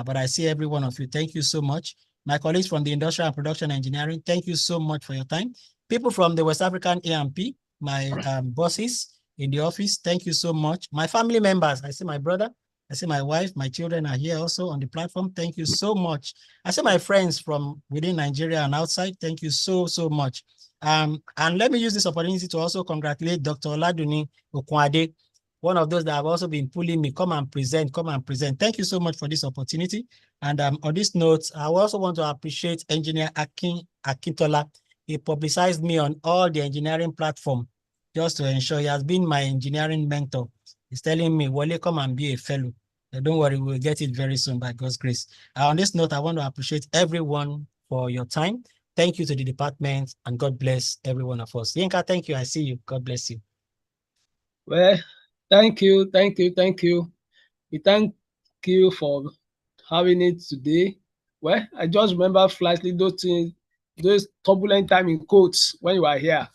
but I see every one of you. Thank you so much. My colleagues from the industrial and production engineering, thank you so much for your time. People from the West African AMP, my bosses in the office, thank you so much. My family members, I see my brother, I see my wife, my children are here also on the platform. Thank you so much. I see my friends from within Nigeria and outside. Thank you so, so much. And let me use this opportunity to also congratulate Dr. Oladuni Okwade, one of those that have also been pulling me, come and present, come and present. Thank you so much for this opportunity. And on this note, I also want to appreciate Engineer Akintola. He publicized me on all the engineering platform just to ensure he has been my engineering mentor. He's telling me, Wale, come and be a fellow. Don't worry, we'll get it very soon by God's grace. On this note, I want to appreciate everyone for your time. Thank you to the department, and God bless every one of us. Yinka, thank you. I see you. God bless you. Well, thank you. We thank you for having it today. Well, I just remember flashy those things those turbulent time in quotes when you are here.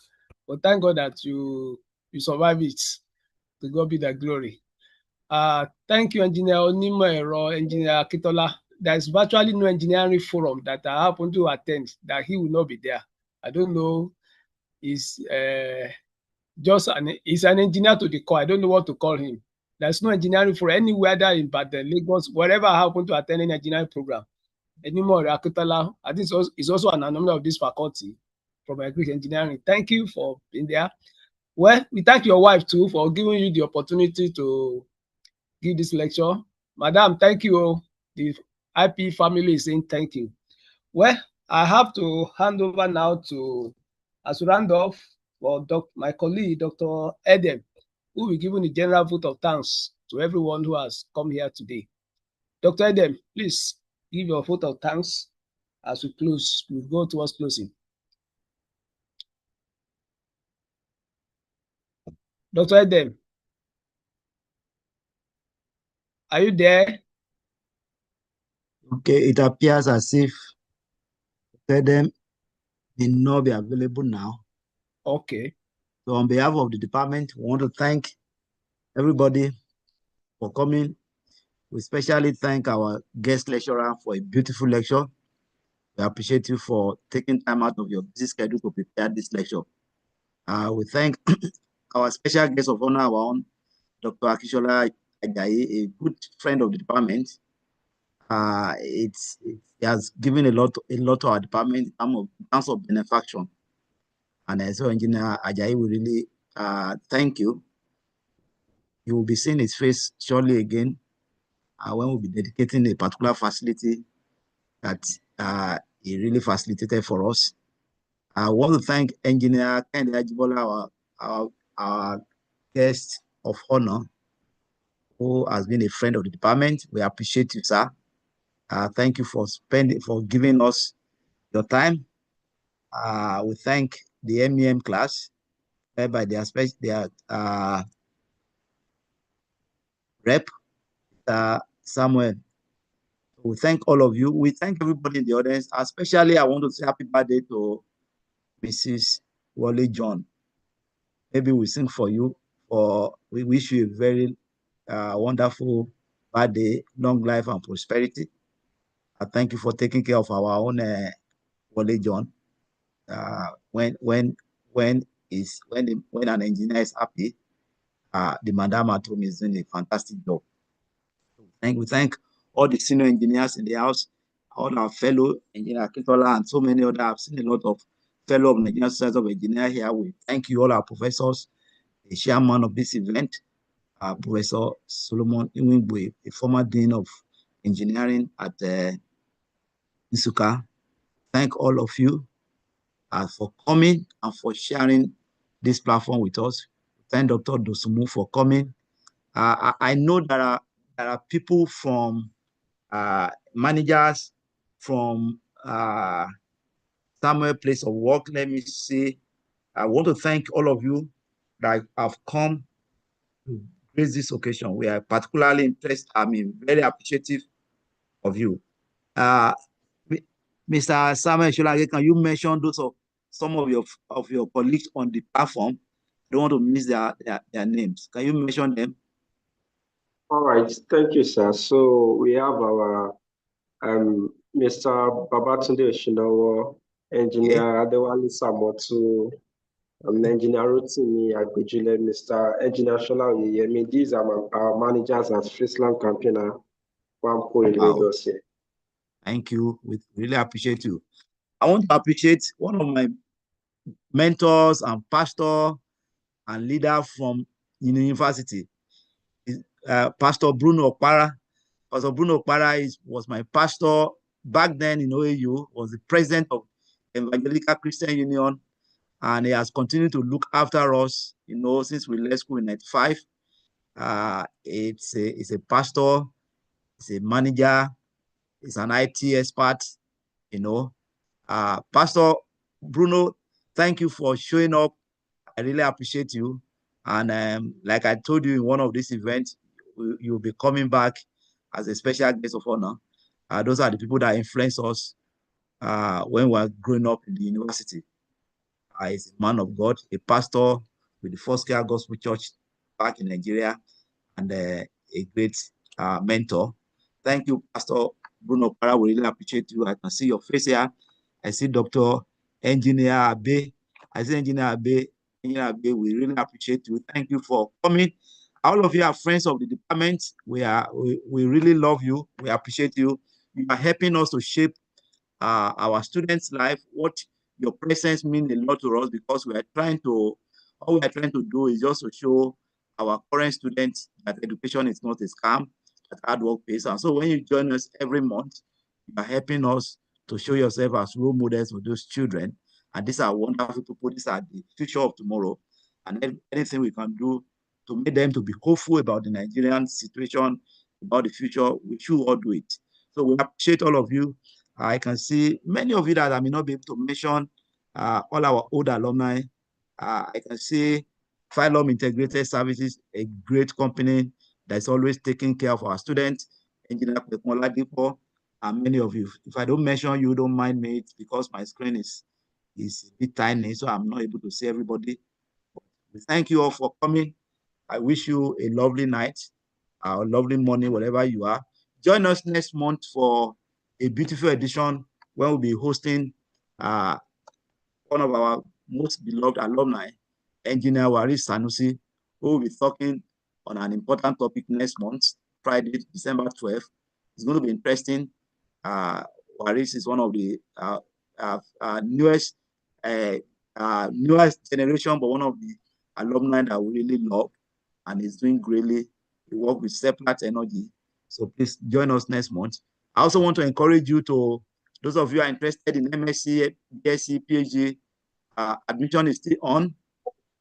But thank God that you survive it. To God be the glory. Thank you, Engineer Onimo, Engineer Akitola. There's virtually no engineering forum that I happen to attend that he will not be there. I don't know. He's he's an engineer to the core. I don't know what to call him. There's no engineering for anywhere that in Baden, Lagos, wherever I happen to attend an engineering program. Anymore, Akitola, I think is also an alumni of this faculty from Agric Engineering. Thank you for being there. Well, we thank your wife too for giving you the opportunity to give this lecture. Madam, thank you. The IP family is saying thank you. Well, I have to hand over now to, as we round off, for my colleague, Dr. Edem, who will be giving the general vote of thanks to everyone who has come here today. Dr. Edem, please give your vote of thanks as we close. We go towards closing. Dr. Edem, are you there? Okay, it appears as if Edem may not be available now. Okay. So on behalf of the department, we want to thank everybody for coming. We especially thank our guest lecturer for a beautiful lecture. We appreciate you for taking time out of your busy schedule to prepare this lecture. We thank our special guest of honor, our own Dr. Akishola Ajayi, a good friend of the department. It has given a lot to our department in terms of benefaction. And so Engineer Ajayi will really thank you. You will be seeing his face shortly again when we'll be dedicating a particular facility that he really facilitated for us. I want to thank Engineer Kende Ajibola, our guest of honor, who has been a friend of the department. We appreciate you, sir. Thank you for giving us your time. We thank the MEM class, whereby their rep, Samuel. We thank all of you. We thank everybody in the audience. Especially, I want to say happy birthday to Mrs. Wale John. Maybe we sing for you. We wish you a very wonderful birthday, long life and prosperity. Thank you for taking care of our own Wale John. When an engineer is happy, the madam at home is doing a fantastic job. We thank all the senior engineers in the house, all our fellow engineer Kintola, and so many other. I've seen a lot of fellow of Nigerian Society of Engineers here. We thank you, all our professors, the chairman of this event, Professor Solomon Iwingwe, the former Dean of Engineering at Nsukka. Thank all of you for coming and for sharing this platform with us. Thank Dr. Dosumu for coming. I know there are people from managers from somewhere place of work. Let me see. I want to thank all of you that have come to grace this occasion. We are particularly impressed. Very appreciative of you. Mr. Samuel Sholage, can you mention those of some of your colleagues on the platform? I don't want to miss their names. Can you mention them? All right, thank you, sir. So we have our Mr. Babatunde Oshinowo, Engineer Adewale Samotu, Engineer Rotimi Agbejule, Mr. Engineer Shola Oyeyemi. These are our managers at Friesland Campaigner, Wampo in Lagos here. Thank you. We really appreciate you. I want to appreciate one of my mentors and pastor and leader from university, Pastor Bruno Okpara. Pastor Bruno Okpara was my pastor back then in OAU, was the president of Evangelical Christian Union, and he has continued to look after us, since we left school in 1995. It's a pastor, it's a manager, it's an IT expert, Pastor Bruno, thank you for showing up. I really appreciate you. And like I told you in one of these events, you'll be coming back as a special guest of honor. Those are the people that influence us when we were growing up in the university. He's a man of God, a pastor with the First Care Gospel Church back in Nigeria, and a great mentor. Thank you, Pastor Bruno Para. We really appreciate you. I can see your face here. I see Dr. Engineer Abe. I see Engineer Abe. Engineer Abe, we really appreciate you. Thank you for coming. All of you are friends of the department. We really love you. We appreciate you. You are helping us to shape our students' life. What your presence means a lot to us, because all we are trying to do is just to show our current students that education is not a scam, that hard work pays. And so when you join us every month, you are helping us to show yourself as role models for those children. And these are wonderful people. These are the future of tomorrow. And anything we can do to make them to be hopeful about the Nigerian situation, about the future, we should all do it. So we appreciate all of you. I can see many of you that I may not be able to mention, all our old alumni. I can see Phylum Integrated Services, a great company that's always taking care of our students. Engineer Oladipo, and many of you. If I don't mention you, don't mind me. It's because my screen is a bit tiny, so I'm not able to see everybody. We thank you all for coming. I wish you a lovely night, a lovely morning, wherever you are. Join us next month for a beautiful edition where we'll be hosting one of our most beloved alumni, Engineer Waris Sanusi, who will be talking on an important topic next month, Friday, December 12th. It's going to be interesting. Waris is one of the newest generation, but one of the alumni that we really love, and is doing greatly. We work with Seplat Energy. So please join us next month. I also want to encourage you to, those of you who are interested in MSc, BSc, PhD, admission is still on.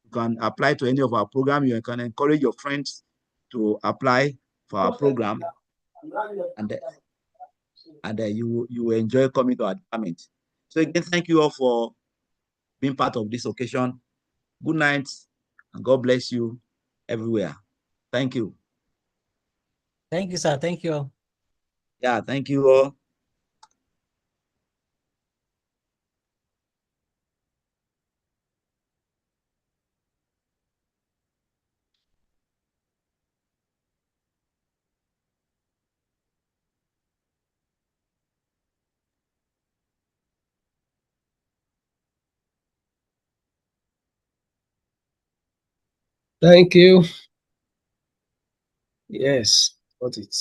You can apply to any of our programs. You can encourage your friends to apply for our program, and you will enjoy coming to our department. So again, thank you all for being part of this occasion. Good night, and God bless you everywhere. Thank you. Thank you, sir. Thank you. Yeah, thank you all. Thank you. Yes, got it.